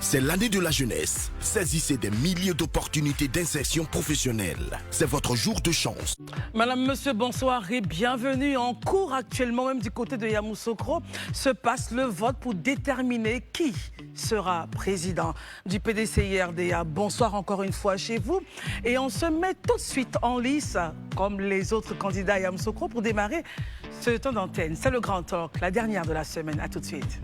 C'est l'année de la jeunesse. Saisissez des milliers d'opportunités d'insertion professionnelle. C'est votre jour de chance. Madame, monsieur, bonsoir et bienvenue. En cours actuellement, même du côté de Yamoussoukro, se passe le vote pour déterminer qui sera président du PDCI-RDA. Bonsoir encore une fois chez vous. Et on se met tout de suite en lice, comme les autres candidats à Yamoussoukro, pour démarrer ce temps d'antenne. C'est le Grand Talk, la dernière de la semaine. À tout de suite.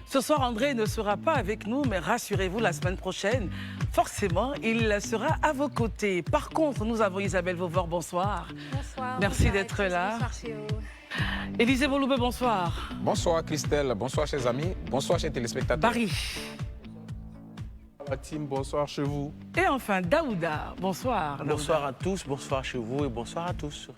Ce soir, André ne sera pas avec nous, mais rassurez-vous, la semaine prochaine, forcément, il sera à vos côtés. Par contre, nous avons Isabelle Vauvor, bonsoir. Bonsoir. Merci d'être là. Bonsoir chez vous. Élisée Boloubé, bonsoir. Bonsoir Christelle, bonsoir chers amis, bonsoir chers téléspectateurs. Barry. Team, bonsoir chez vous. Et enfin, Daouda, bonsoir. Bonsoir à tous, bonsoir chez vous et bonsoir à tous.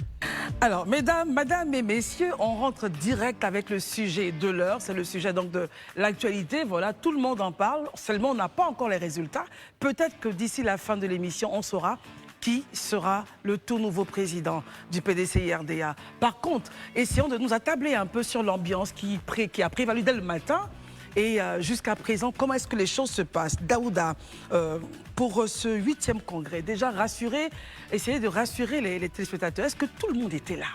Alors, mesdames et messieurs, on rentre direct avec le sujet de l'heure. C'est le sujet donc de l'actualité. Voilà, tout le monde en parle. Seulement, on n'a pas encore les résultats. Peut-être que d'ici la fin de l'émission, on saura qui sera le tout nouveau président du PDCI-RDA. Par contre, essayons de nous attabler un peu sur l'ambiance qui a prévalu dès le matin. Et jusqu'à présent, comment est-ce que les choses se passent? Daouda, pour ce 8e congrès, déjà essayer de rassurer les téléspectateurs. Est-ce que tout le monde était là?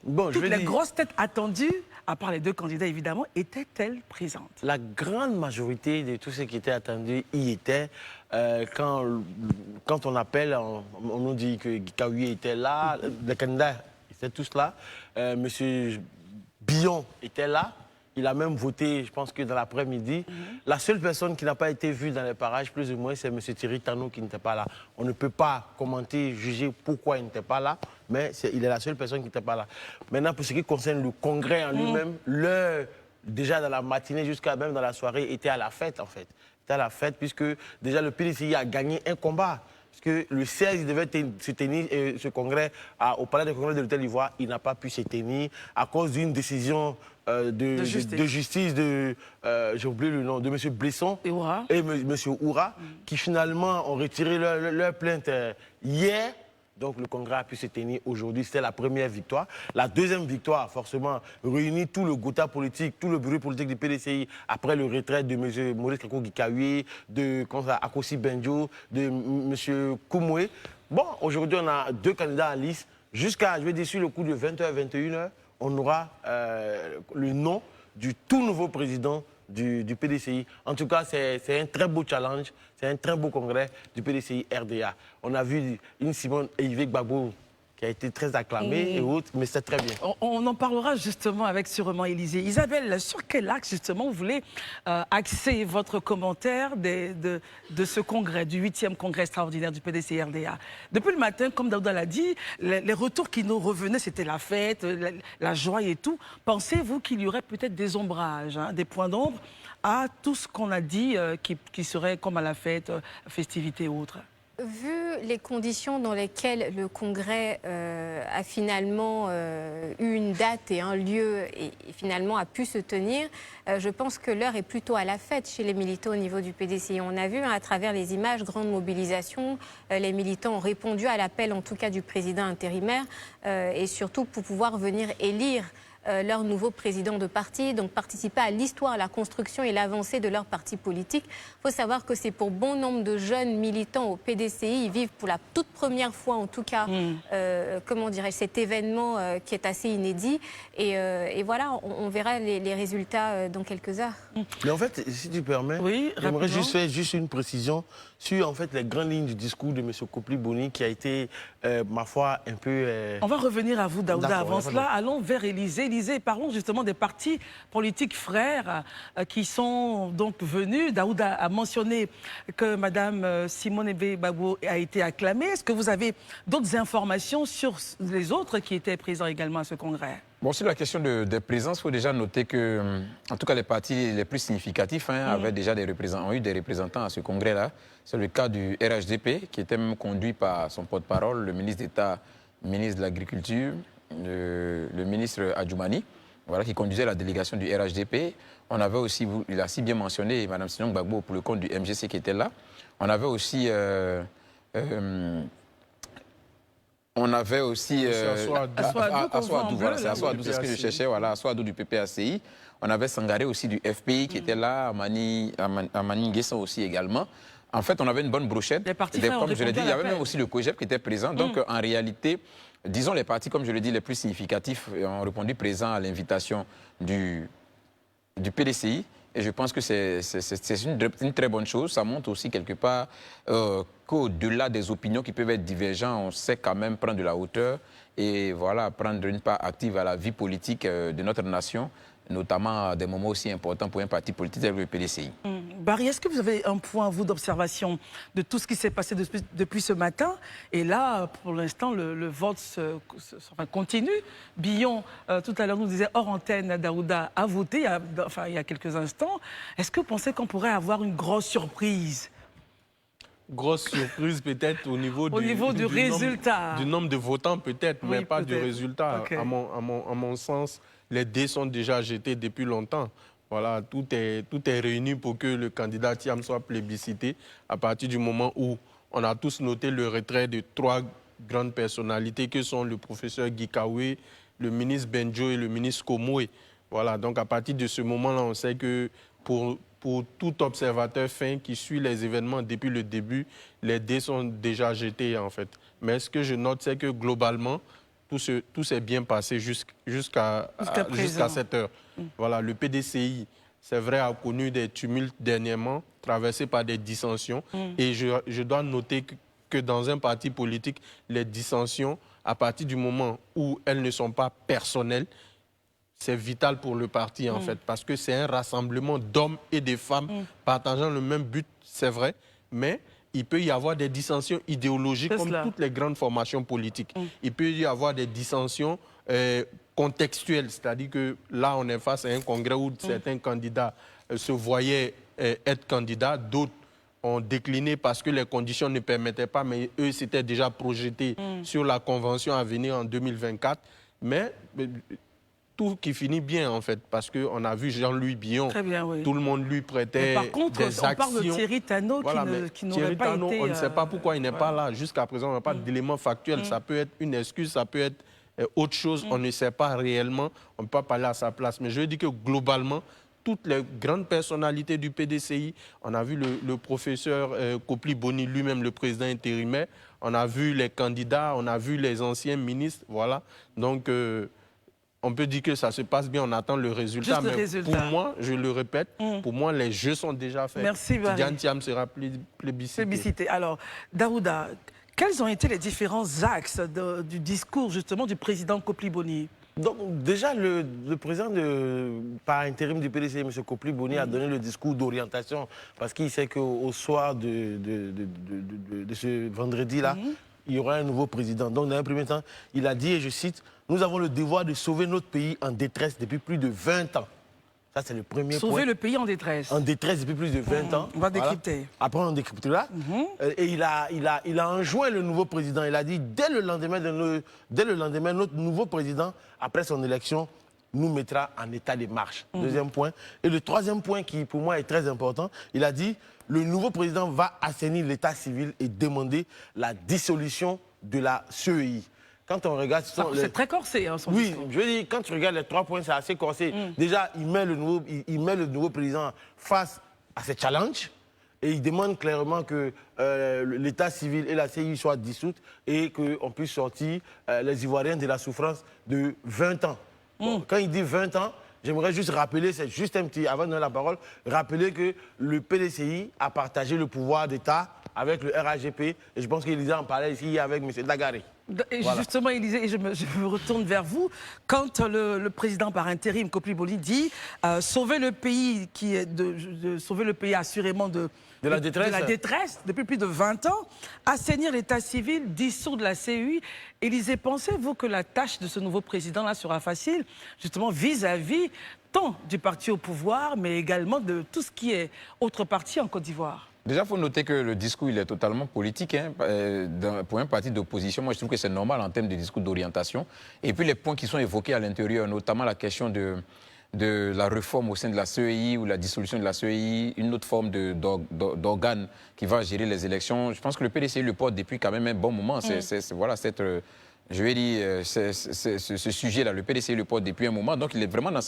Bon, Toutes les grosses têtes attendues, à part les deux candidats évidemment, étaient-elles présentes? La grande majorité de tous ceux qui étaient attendus y étaient. Quand on appelle, on nous dit que Guikaoui était là, les candidats étaient tous là. Monsieur Billon était là. Il a même voté, je pense que dans l'après-midi. La seule personne qui n'a pas été vue dans les parages, plus ou moins, c'est M. Thierry Tano qui n'était pas là. On ne peut pas commenter, juger pourquoi il n'était pas là, mais il est la seule personne qui n'était pas là. Maintenant, pour ce qui concerne le congrès en lui-même, l'heure, déjà dans la matinée jusqu'à même dans la soirée, était à la fête, en fait. C'était à la fête, puisque déjà le PDCI a gagné un combat. Parce que le 16, il devait se tenir ce congrès au palais de congrès de l'Hôtel d'Ivoire. Il n'a pas pu se tenir à cause d'une décision de justice j'ai oublié le nom, de M. Blesson et M. Oura, qui finalement ont retiré leur plainte hier. Donc le congrès a pu se tenir aujourd'hui. C'était la première victoire. La deuxième victoire, forcément, réunit tout le gotha politique, tout le bureau politique du PDCI après le retrait de M. Maurice Kako-Guikaoui, de Akossi Benjo, de M. Koumoué. Bon, aujourd'hui, on a deux candidats en lice. Jusqu'à, je vais dire, sur le coup de 20h, 21h, on aura le nom du tout nouveau président du PDCI. En tout cas, c'est un très beau challenge, c'est un très beau congrès du PDCI-RDA. On a vu une Simone Eivek Gbagbo qui a été très acclamée et autres, mais c'est très bien. On en parlera justement avec sûrement Élisée. Isabelle, sur quel axe justement vous voulez axer votre commentaire de ce congrès, du 8e congrès extraordinaire du PDCI-RDA? Depuis le matin, comme Daouda l'a dit, les retours qui nous revenaient, c'était la fête, la joie et tout. Pensez-vous qu'il y aurait peut-être des ombrages, des points d'ombre à tout ce qu'on a dit qui serait comme à la fête, festivités ou autres? Vu les conditions dans lesquelles le congrès a finalement eu une date et un lieu et finalement a pu se tenir, je pense que l'heure est plutôt à la fête chez les militants au niveau du PDCI. On a vu à travers les images, grande mobilisation, les militants ont répondu à l'appel en tout cas du président intérimaire et surtout pour pouvoir venir élire leur nouveau président de parti, donc participer à l'histoire, à la construction et l'avancée de leur parti politique. Il faut savoir que c'est pour bon nombre de jeunes militants au PDCI, ils vivent pour la toute première fois en tout cas, comment dirais-je, cet événement qui est assez inédit. Et voilà, on verra les résultats dans quelques heures. Mais en fait, si tu permets, j'aimerais juste faire une précision sur en fait, les grandes lignes du discours de M. Kopli-Boni qui a été, ma foi, un peu... On va revenir à vous, Daouda. Avant cela, allons vers Élisée. Élisée, parlons justement des partis politiques frères qui sont donc venus. Daouda a mentionné que Mme Simone Eivek Gbagbo a été acclamée. Est-ce que vous avez d'autres informations sur les autres qui étaient présents également à ce congrès? Bon, sur la question des présences, il faut déjà noter que, en tout cas, les partis les plus significatifs avaient déjà ont eu des représentants à ce congrès-là. C'est le cas du RHDP, qui était même conduit par son porte-parole, le ministre d'État, ministre de l'Agriculture, le ministre Adjoumani. voilà, qui conduisait la délégation du RHDP. On avait aussi, il a si bien mentionné, Mme Sinon Gbagbo, pour le compte du MGC qui était là. On avait aussi... Assoadou, voilà, c'est Assoadou, c'est ce que je cherchais, voilà, Assoadou du PPACI. On avait Sangaré aussi du FPI qui était là, Amani Nguessan aussi également. En fait, on avait une bonne brochette. Comme je l'ai dit, il y avait même aussi le COGEP qui était présent. Donc, en réalité, disons les partis, comme je l'ai dit, les plus significatifs ont répondu présent à l'invitation du PDCI. Et je pense que c'est une très bonne chose. Ça montre aussi quelque part qu'au-delà des opinions qui peuvent être divergentes, on sait quand même prendre de la hauteur et voilà, prendre une part active à la vie politique de notre nation, notamment à des moments aussi importants pour un parti politique tel que le PDCI. Barry, est-ce que vous avez un point, vous, d'observation de tout ce qui s'est passé depuis ce matin? Et là, pour l'instant, le vote continue. Billon, tout à l'heure, nous disait hors antenne, Daouda a voté il y a quelques instants. Est-ce que vous pensez qu'on pourrait avoir une grosse surprise? Grosse surprise peut-être au niveau du résultat. Du nombre de votants peut-être, oui, mais pas du résultat. Okay. À mon sens, les dés sont déjà jetés depuis longtemps. Voilà, tout est réuni pour que le candidat Thiam soit plébiscité à partir du moment où on a tous noté le retrait de 3 grandes personnalités que sont le professeur Guy Kaoué, le ministre Benjo et le ministre Komoé. Voilà, donc à partir de ce moment-là, on sait que pour tout observateur fin qui suit les événements depuis le début, les dés sont déjà jetés en fait. Mais ce que je note, c'est que globalement, tout s'est bien passé jusqu'à cette heure. Voilà, le PDCI, c'est vrai, a connu des tumultes dernièrement, traversés par des dissensions. Et je dois noter que dans un parti politique, les dissensions, à partir du moment où elles ne sont pas personnelles, c'est vital pour le parti, en fait, parce que c'est un rassemblement d'hommes et de femmes partageant le même but, c'est vrai, mais il peut y avoir des dissensions idéologiques comme toutes les grandes formations politiques. Il peut y avoir des dissensions contextuelles, c'est-à-dire que là, on est face à un congrès où certains candidats se voyaient être candidats, d'autres ont décliné parce que les conditions ne permettaient pas, mais eux s'étaient déjà projetés sur la convention à venir en 2024. Mais tout qui finit bien, en fait, parce qu'on a vu Jean-Louis Billon, tout le monde lui prêtait des actions. Par contre, on parle de Thierry Tano qui n'aurait pas été... On ne sait pas pourquoi il n'est pas là. Jusqu'à présent, on n'a pas d'éléments factuels. Ça peut être une excuse, ça peut être autre chose. On ne sait pas réellement. On ne peut pas parler à sa place. Mais je veux dire que globalement, toutes les grandes personnalités du PDCI, on a vu le professeur Kopli Boni, lui-même le président intérimaire, on a vu les candidats, on a vu les anciens ministres, voilà. Donc, on peut dire que ça se passe bien, on attend le résultat. Pour moi, je le répète, pour moi, les jeux sont déjà faits. Merci, Barry. Tidiane Thiam sera plébiscité. Alors, Daouda, quels ont été les différents axes du discours, justement, du président Kopli Boni? Donc, déjà, le président par intérim du PDCI, M. Kopli Boni, a donné le discours d'orientation parce qu'il sait qu'au soir de ce vendredi-là, il y aura un nouveau président. Donc, dans un premier temps, il a dit, et je cite, « Nous avons le devoir de sauver notre pays en détresse depuis plus de 20 ans. » Ça, c'est le premier point. Sauver le pays en détresse. En détresse depuis plus de 20 ans. On va décrypter. Après, on décryptera. Et il a enjoint le nouveau président. Il a dit, dès le lendemain, notre nouveau président, après son élection, nous mettra en état de marche. Deuxième point. Et le troisième point qui, pour moi, est très important, il a dit, le nouveau président va assainir l'état civil et demander la dissolution de la CEI. Quand on regarde... C'est très corsé, hein, son discours. Je veux dire, quand tu regardes les 3 points, c'est assez corsé. Déjà, il met le nouveau président face à ces challenges et il demande clairement que l'état civil et la CEI soient dissoutes et qu'on puisse sortir les Ivoiriens de la souffrance de 20 ans. Bon, quand il dit 20 ans, j'aimerais juste rappeler, c'est juste un petit, avant de donner la parole, rappeler que le PDCI a partagé le pouvoir d'État avec le RHGP et je pense qu'Élysée en parlait ici avec M. Dagaré. Et voilà. Justement, Élysée, je me retourne vers vous. Quand le président par intérim, Kopli Boni, dit sauver le pays, sauver le pays assurément de la détresse depuis plus de 20 ans, assainir l'état civil, dissoudre la CEI. Élysée, pensez-vous que la tâche de ce nouveau président-là sera facile, justement vis-à-vis tant du parti au pouvoir, mais également de tout ce qui est autre parti en Côte d'Ivoire? Déjà, il faut noter que le discours, il est totalement politique. Hein. Pour un parti d'opposition, moi, je trouve que c'est normal en termes de discours d'orientation. Et puis, les points qui sont évoqués à l'intérieur, notamment la question de la réforme au sein de la CEI ou la dissolution de la CEI, une autre forme d'organe qui va gérer les élections. Je pense que le PDCI le porte depuis quand même un bon moment. Voilà, je vais dire, ce sujet-là, le PDCI le porte depuis un moment, donc il est vraiment dans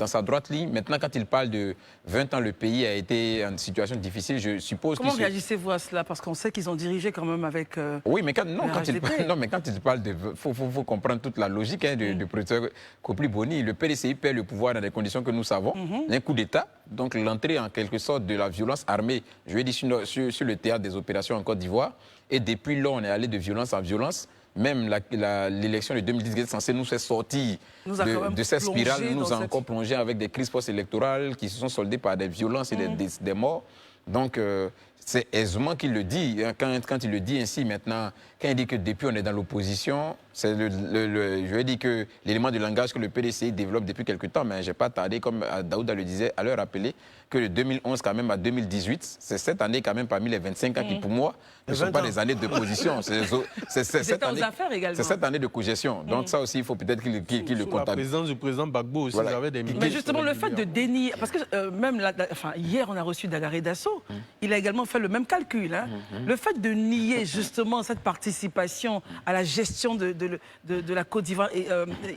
sa droite ligne. Maintenant, quand il parle de 20 ans, le pays a été en situation difficile, je suppose... Comment réagissez-vous à cela? Parce qu'on sait qu'ils ont dirigé quand même avec... Oui, mais quand il parle de... Il faut comprendre toute la logique du professeur Kopli-Boni. Le PDCI perd le pouvoir dans des conditions que nous savons. Un coup d'État, donc l'entrée en quelque sorte de la violence armée, je vais dire sur le théâtre des opérations en Côte d'Ivoire. Et depuis là, on est allé de violence en violence. Même l'élection de 2010 est censée nous faire sortir de cette spirale. Nous a encore plongé avec des crises post-électorales qui se sont soldées par des violences et des morts. Donc, c'est aisément qu'il le dit. Quand il le dit ainsi maintenant, quand il dit que depuis on est dans l'opposition, c'est je vais dire que l'élément de langage que le PDCI développe depuis quelque temps, mais je n'ai pas tardé, comme Daouda le disait, à leur rappeler que de 2011 quand même à 2018, c'est cette année quand même parmi les 25 ans qui, pour moi, ne sont pas des années d'opposition. C'est cette année de cogestion. Donc ça aussi, il faut peut-être qu'il le comptabilise. La présidence du président Gbagbo aussi, Voilà. avait des milliers. Mais justement, le fait de dénier... Parce que même hier, on a reçu Dagaré Dasso. Il a également fait le même calcul. Hein. Le fait de nier justement cette participation à la gestion de la Côte d'Ivoire,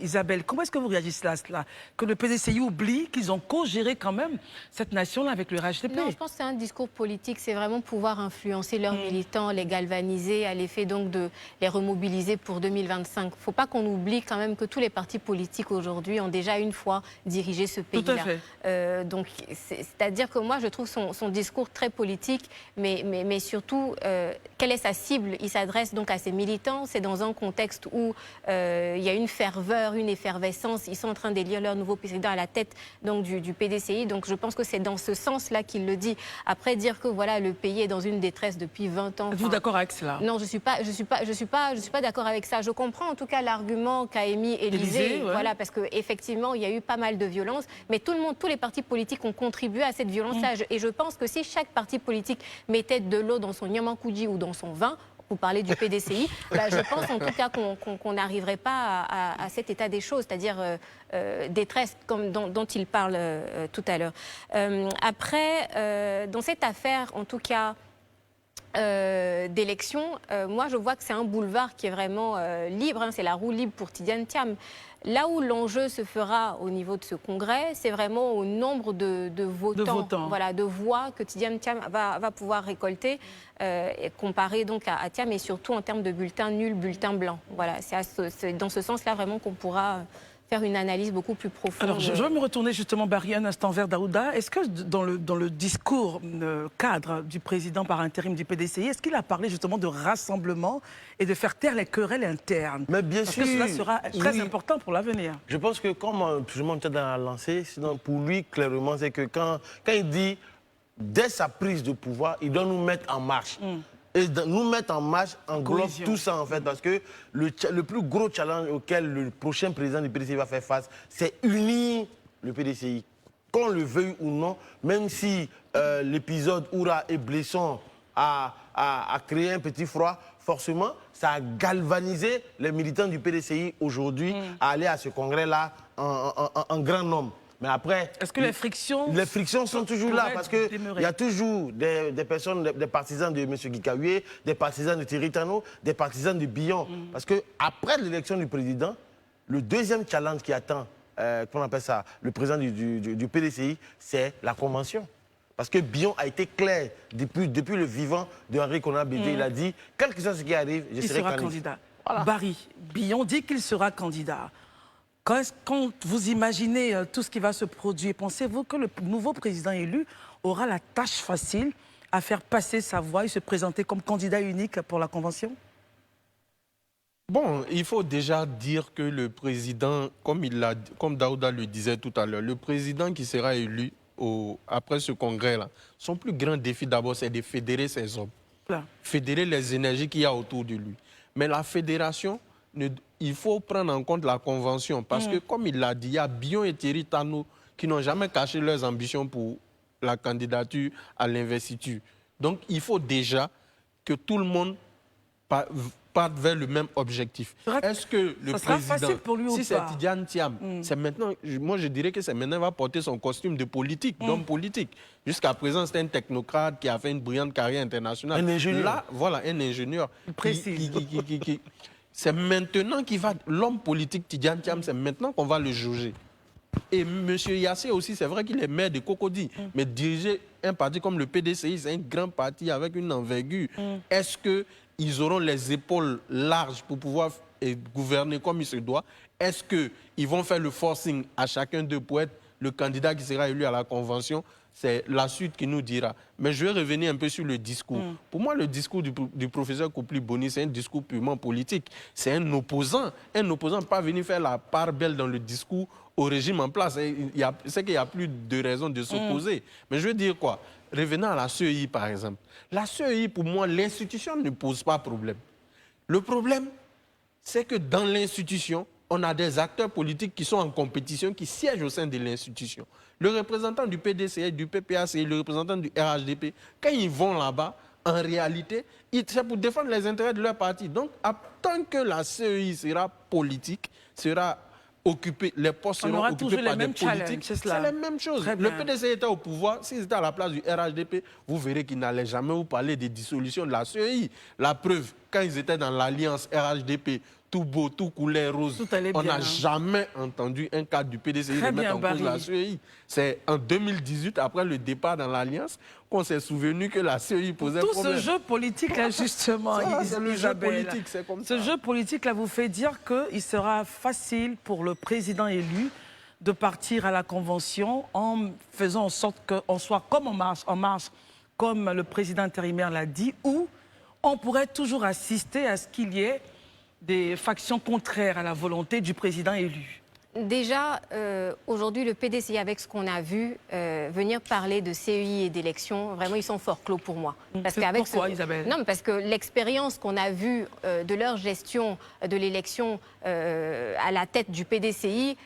Isabelle, comment est-ce que vous réagissez à cela? Que le PDCI oublie qu'ils ont co-géré quand même cette nation-là avec le RHDP? Non, je pense que c'est un discours politique. C'est vraiment pouvoir influencer leurs militants, les galvaniser, à l'effet donc de les remobiliser pour 2025. Il ne faut pas qu'on oublie quand même que tous les partis politiques aujourd'hui ont déjà une fois dirigé ce pays-là. Tout à fait. Donc, c'est-à-dire que moi, je trouve son discours très politique, mais surtout, quelle est sa cible? Il s'adresse donc à ses militants. C'est dans un contexte où il y a une ferveur, une effervescence. Ils sont en train d'élire leur nouveau président à la tête donc, du PDCI. Donc, je pense que c'est dans ce sens-là qu'il le dit. Après, dire que voilà, le pays est dans une détresse depuis 20 ans. Êtes-vous d'accord avec cela? Non, je suis pas d'accord avec ça. Je comprends en tout cas l'argument qu'a émis Élysée, ouais. voilà, parce qu'effectivement, il y a eu pas mal de violence, mais tous les partis politiques ont contribué à cette violence-là. Et je pense que si chaque parti politique mettait de l'eau dans son Niamankoudji ou dans son vin, vous parlez du PDCI, je pense en tout cas qu'on n'arriverait pas à cet état des choses, c'est-à-dire détresse comme dont il parle tout à l'heure. Après, dans cette affaire, en tout cas, d'élection, moi je vois que c'est un boulevard qui est vraiment libre, hein, c'est la roue libre pour Tidiane Thiam. Là où l'enjeu se fera au niveau de ce congrès, c'est vraiment au nombre de votants. Voilà, de voix que Tidiane Thiam va pouvoir récolter, comparé donc à Thiam, et surtout en termes de bulletins nuls, bulletins blancs. Voilà, c'est dans ce sens-là vraiment qu'on pourra faire une analyse beaucoup plus profonde. Alors, je vais me retourner justement, Barry, un instant vers Daouda. Est-ce que dans le discours cadre du président par intérim du PDCI, est-ce qu'il a parlé justement de rassemblement et de faire taire les querelles internes? Mais bien Parce sûr. que cela sera très important pour l'avenir. Je pense que, comme je montais dans la lancée, sinon pour lui, clairement, c'est que quand il dit, dès sa prise de pouvoir, il doit nous mettre en marche. Et nous mettre en marche englobe tout ça, en fait, parce que le plus gros challenge auquel le prochain président du PDCI va faire face, c'est unir le PDCI. Qu'on le veuille ou non, même si l'épisode Oura et Blesson a créé un petit froid, forcément, ça a galvanisé les militants du PDCI aujourd'hui à aller à ce congrès-là en grand nombre. Mais après... Est-ce que les frictions... Les frictions sont toujours là, parce qu'il y a toujours des personnes, des partisans de M. Gikaoué, des partisans de Thierry Tano, des partisans de Billon. Parce qu'après l'élection du président, le deuxième challenge qui attend, qu'on appelle ça, le président du PDCI, c'est la convention. Parce que Billon a été clair depuis le vivant de Henri Konan Bédié. Il a dit, quel que soit ce qui arrive, je serai candidat. Voilà. Barry, Billon dit qu'il sera candidat. Quand vous imaginez tout ce qui va se produire, pensez-vous que le nouveau président élu aura la tâche facile à faire passer sa voix et se présenter comme candidat unique pour la Convention? Bon, il faut déjà dire que le président, comme Daouda le disait tout à l'heure, le président qui sera élu après ce congrès-là, son plus grand défi d'abord, c'est de fédérer ses hommes, fédérer les énergies qu'il y a autour de lui. Mais la fédération... Il faut prendre en compte la convention parce que, comme il l'a dit, il y a Billon et Thierry Tano qui n'ont jamais caché leurs ambitions pour la candidature à l'investiture. Donc, il faut déjà que tout le monde parte vers le même objectif. Est-ce que le président, pour lui si c'est Tidiane Thiam, c'est maintenant, moi je dirais que c'est maintenant qu'il va porter son costume de politique, d'homme politique. Jusqu'à présent, c'était un technocrate qui a fait une brillante carrière internationale. Un ingénieur. Là, voilà, un ingénieur. Précis. C'est maintenant qu'il va, l'homme politique Tidiane Thiam, c'est maintenant qu'on va le juger. Et M. Yassé aussi, c'est vrai qu'il est maire de Cocody, mais diriger un parti comme le PDCI, c'est un grand parti avec une envergure. Est-ce qu'ils auront les épaules larges pour pouvoir gouverner comme il se doit? Est-ce qu'ils vont faire le forcing à chacun d'eux pour être le candidat qui sera élu à la convention? C'est la suite qui nous dira. Mais je vais revenir un peu sur le discours. Pour moi, le discours du professeur Koupli-Boni, c'est un discours purement politique. C'est un opposant. Un opposant pas venir faire la part belle dans le discours au régime en place. C'est qu'il n'y a plus de raison de s'opposer. Mais je veux dire quoi? Revenons à la CEI, par exemple. La CEI, pour moi, l'institution ne pose pas problème. Le problème, c'est que dans l'institution, on a des acteurs politiques qui sont en compétition, qui siègent au sein de l'institution. Le représentant du PDCI, du PPACI, le représentant du RHDP, quand ils vont là-bas, en réalité, c'est pour défendre les intérêts de leur parti. Donc, tant que la CEI sera politique, sera occupée, les postes seront occupés par des politiques, c'est la même chose. Le PDCI était au pouvoir, s'ils étaient à la place du RHDP, vous verrez qu'ils n'allaient jamais vous parler des dissolutions de la CEI. La preuve, quand ils étaient dans l'alliance RHDP, tout beau, tout couleur rose. On n'a jamais entendu un cadre du PDCI remettre en cause la CEI. C'est en 2018, après le départ dans l'Alliance, qu'on s'est souvenu que la CEI posait problème. Tout ce jeu politique-là, justement, c'est le jeu politique, c'est comme ça. Ce jeu politique-là vous fait dire qu'il sera facile pour le président élu de partir à la Convention en faisant en sorte qu'on soit comme en marche, comme le président intérimaire l'a dit, ou on pourrait toujours assister à ce qu'il y ait des factions contraires à la volonté du président élu. Déjà, aujourd'hui, le PDCI, avec ce qu'on a vu, venir parler de CEI et d'élections, vraiment, ils sont fort clos pour moi. Pourquoi, Isabelle? Non, mais parce que l'expérience qu'on a vue de leur gestion de l'élection à la tête du PDCI,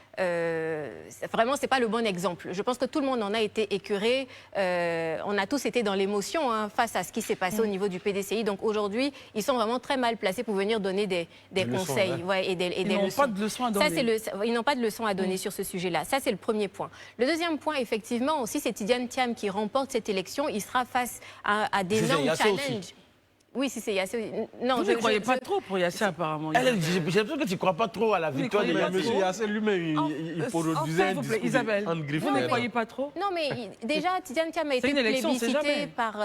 vraiment, c'est pas le bon exemple. Je pense que tout le monde en a été écœuré. On a tous été dans l'émotion face à ce qui s'est passé au niveau du PDCI. Donc aujourd'hui, ils sont vraiment très mal placés pour venir donner des conseils et des leçons. Ils n'ont pas de leçons à donner. Ils n'ont pas de leçons à donner sur ce sujet-là. Ça, c'est le premier point. Le deuxième point, effectivement, aussi, c'est Tidiane Thiam qui remporte cette élection. Il sera face à d'énormes challenges. Oui, si c'est Yassé. Non, vous ne croyez pas trop pour Yassé, apparemment. J'ai l'impression que tu ne crois pas trop à la victoire de Yassé. M. Yassé lui-même, il produisait un discours Isabelle, en griffe. vous ne croyez pas trop? Non, mais déjà, Tidiane Thiam a été plébiscité par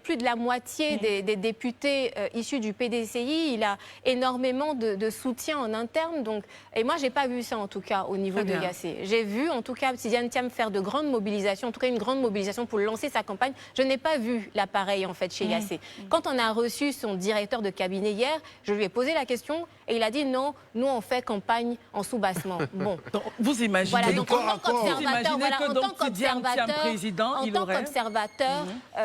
plus de la moitié des députés issus du PDCI. Il a énormément de soutien en interne. Donc, et moi, je n'ai pas vu ça, en tout cas, au niveau de Yassé. J'ai vu, en tout cas, Tidiane Thiam faire de grandes mobilisations, en tout cas une grande mobilisation pour lancer sa campagne. Je n'ai pas vu l'appareil, en fait, chez Yassé. Quand on a reçu son directeur de cabinet hier, je lui ai posé la question et il a dit non, nous on fait campagne en sous-bassement. Bon. Donc, vous imaginez, voilà, donc, en tant qu'observateur,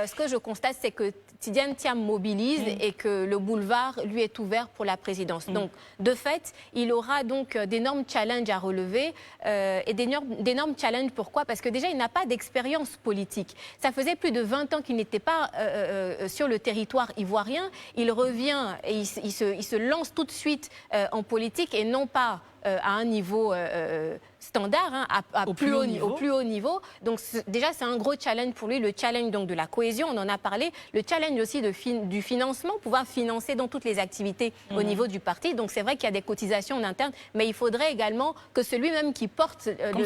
ce que je constate, c'est que Tidiane Thiam mobilise et que le boulevard lui est ouvert pour la présidence. Donc, de fait, il aura donc d'énormes challenges à relever. Et d'énormes challenges, pourquoi? Parce que déjà, il n'a pas d'expérience politique. Ça faisait plus de 20 ans qu'il n'était pas sur le territoire ivoirien. Il revient et il se lance tout de suite en politique et non pas à un niveau standard, au plus haut niveau. Donc déjà, c'est un gros challenge pour lui, le challenge donc, de la cohésion, on en a parlé, le challenge aussi du financement, pouvoir financer dans toutes les activités au niveau du parti. Donc c'est vrai qu'il y a des cotisations en interne, mais il faudrait également que celui-même qui porte le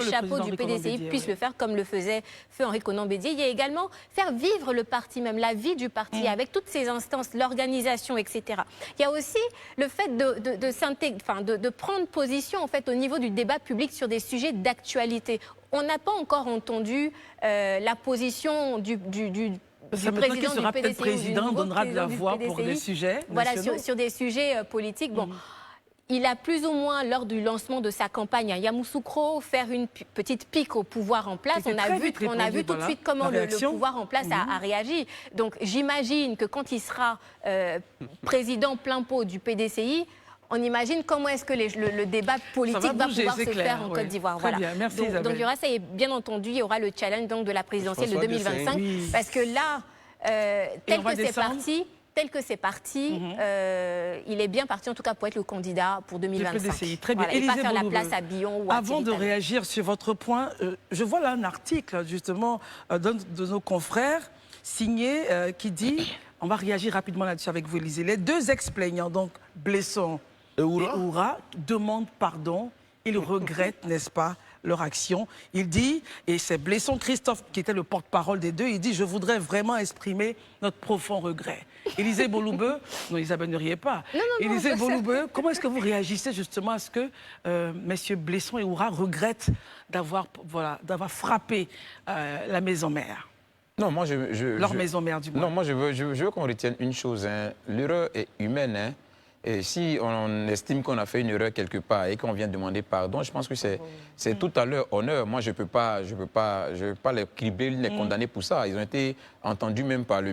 chapeau du PDCI puisse le faire comme le faisait Feu Henri Konan Bédié. Il y a également faire vivre le parti, même la vie du parti, avec toutes ses instances, l'organisation, etc. Il y a aussi le fait de prendre position en fait, au niveau du débat public sur des sujets d'actualité. On n'a pas encore entendu la position du président qui sera peut-être président, donnera de la voix pour des sujets nationaux. Voilà, sur des sujets politiques. Bon. Il a plus ou moins, lors du lancement de sa campagne à Yamoussoukro, faire une petite pique au pouvoir en place. On a vu tout de suite comment le pouvoir en place a réagi. Donc j'imagine que quand il sera président plein pot du PDCI, on imagine comment est-ce que le débat politique va pouvoir se faire en Côte d'Ivoire. Voilà. Bien, merci Isabelle. Donc il y aura ça, et bien entendu, il y aura le challenge donc, de la présidentielle de 2025. Oui. Parce que là, tel que c'est parti, il est bien parti en tout cas pour être le candidat pour 2025. Très bien. Voilà, et pas faire la place à Billon ou à Avant de réagir sur votre point, je vois là un article justement d'un de nos confrères signé qui dit, on va réagir rapidement là-dessus avec vous Élisée, les deux ex-plaignants, donc Blesson et Oura, demandent pardon, ils regrettent, n'est-ce pas, leur action. Il dit, et c'est Blesson Christophe qui était le porte-parole des deux, il dit « Je voudrais vraiment exprimer notre profond regret ». Élisée Boloubeu, non Isabelle ne riez pas, Élisée Boloubeu, comment est-ce que vous réagissez justement à ce que messieurs Blesson et Oura regrettent d'avoir frappé la maison mère? Non, moi leur maison mère du moins. Non, moi je veux qu'on retienne une chose, hein. L'erreur est humaine, hein. Et si on estime qu'on a fait une erreur quelque part et qu'on vient demander pardon, je pense que c'est tout à leur honneur. Moi, je peux pas les cribler, les condamner pour ça. Ils ont été entendus même par le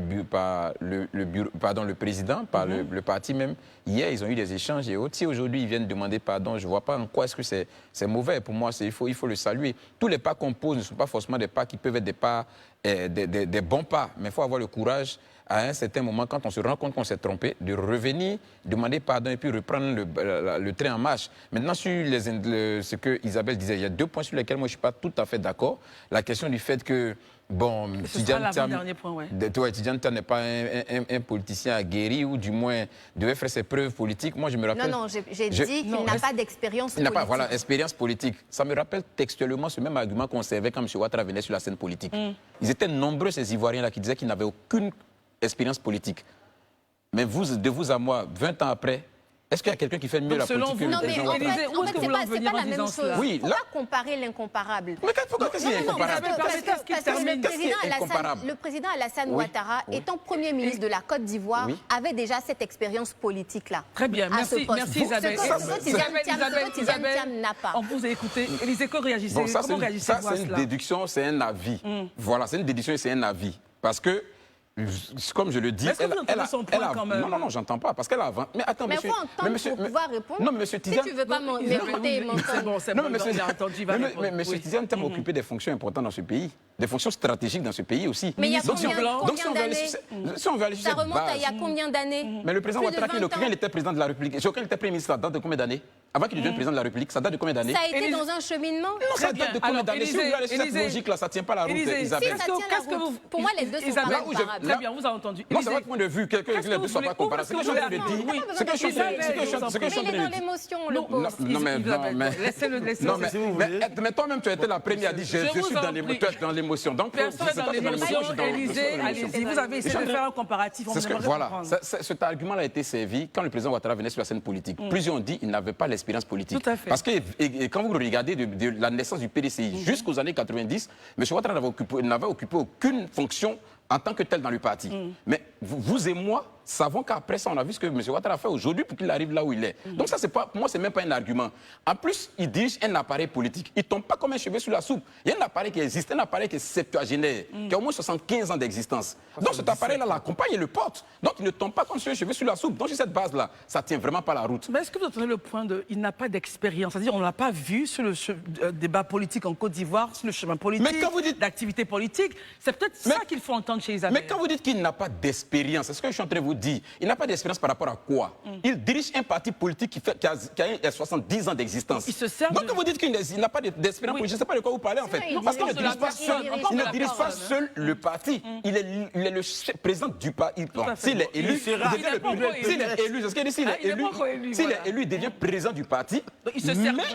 président, par le parti même. Hier, ils ont eu des échanges et autres. Si aujourd'hui, ils viennent demander pardon, je ne vois pas en quoi est-ce que c'est mauvais. Pour moi, il faut le saluer. Tous les pas qu'on pose ne sont pas forcément des pas qui peuvent être des pas, des bons pas. Mais il faut avoir le courage, à un certain moment, quand on se rend compte qu'on s'est trompé, de revenir, demander pardon et puis reprendre le train en marche. Maintenant, sur ce que Isabelle disait, il y a deux points sur lesquels moi je ne suis pas tout à fait d'accord. La question du fait que, bon, Tidjane Thiam n'est pas un politicien aguerri ou du moins devait faire ses preuves politiques. Moi, je me rappelle... Non, j'ai dit qu'il n'a pas d'expérience politique. Il n'a pas, voilà, expérience politique. Ça me rappelle textuellement ce même argument qu'on servait quand M. Ouattara venait sur la scène politique. Ils étaient nombreux, ces Ivoiriens-là, qui disaient qu'ils n'avaient aucune expérience politique. Mais de vous à moi, 20 ans après, est-ce qu'il y a quelqu'un qui fait mieux la politique que le président Ouattara? En fait, c'est pas la même chose. Il ne faut pas comparer l'incomparable. Mais pourquoi c'est incomparable? Parce que le président Alassane Ouattara, étant Premier ministre de la Côte d'Ivoire, avait déjà cette expérience politique-là. Très bien, merci Isabelle. Ce que Tidjane Thiam n'a pas. On vous a écouté. Élisée, comment réagissez-vous à cela? Ça, c'est une déduction, c'est un avis. Voilà, c'est une déduction et c'est un avis. Parce que comme je le dis, non, j'entends pas, parce qu'elle a... Mais attends, mais il faut entendre pour pouvoir répondre. Non, mais monsieur Tidjane... Si tu veux pas m'écouter, c'est bon, mais monsieur Tidjane Thiam a occupé des fonctions importantes dans ce pays, des fonctions stratégiques dans ce pays aussi. Mais il y a combien d'années? Ça remonte à il y a combien d'années? Mais le président Ouattara, quand il était président de la République, quand il était Premier ministre, ça date de combien d'années? Avant qu'il devienne président de la République, ça date de combien d'années? Ça a été dans un cheminement? Non, ça date de combien d'années? Si vous allez sur cette logique-là, ça ne tient pas la route, Isabelle. Pour moi, les deux sont pas comparables. Très bien, on vous a entendu. Non, c'est votre point de vue, quelqu'un qui ne soit pas comparable. C'est ce que je suis en train de dire. C'est ce que je suis en train de dire. Mais il est dans l'émotion, le pauvre. Non, laissez-le. Mais toi-même, tu as été la première à dire je suis dans l'émotion. Donc, personne dans l'émotion. Élisée, allez-y. Vous avez essayé de faire un comparatif. Voilà, cet argument-là a été servi quand le président Ouattara venait sur la scène politique. Plusieurs ont dit qu'il n'avait pas l'expérience politique. Tout à fait. Parce que quand vous regardez de la naissance du PDCI jusqu'aux années 90, M. Ouattara n'avait occupé aucune fonction en tant que tel dans le parti. Mais vous et moi savons qu'après ça, on a vu ce que M. Ouattara a fait aujourd'hui pour qu'il arrive là où il est. Donc ça, pour moi, c'est même pas un argument. En plus, il dirige un appareil politique. Il ne tombe pas comme un cheveu sur la soupe. Il y a un appareil qui existe, un appareil qui est septuagénaire, qui a au moins 75 ans d'existence. Donc cet appareil-là l'accompagne et le porte. Donc il ne tombe pas comme un cheveu sur la soupe. Donc sur cette base-là, ça ne tient vraiment pas la route. Mais est-ce que vous entendez le point de il n'a pas d'expérience? C'est-à-dire on ne l'a pas vu sur le débat politique en Côte d'Ivoire, sur le chemin politique, d'activité politique. C'est peut-être ça qu'il faut entendre chez Isabelle. Mais quand vous dites qu'il n'a pas d'expérience, c'est ce que je suis en train de vous dire. Il n'a pas d'expérience par rapport à quoi? Il dirige un parti politique qui a 70 ans d'existence. Donc quand vous dites qu'il n'a pas d'expérience politique, je ne sais pas de quoi vous parlez en fait. Parce qu'il ne dirige pas seul le parti. Il est le président du parti. S'il est élu, c'est ce qu'il dit. S'il est élu, il devient président du parti. Mais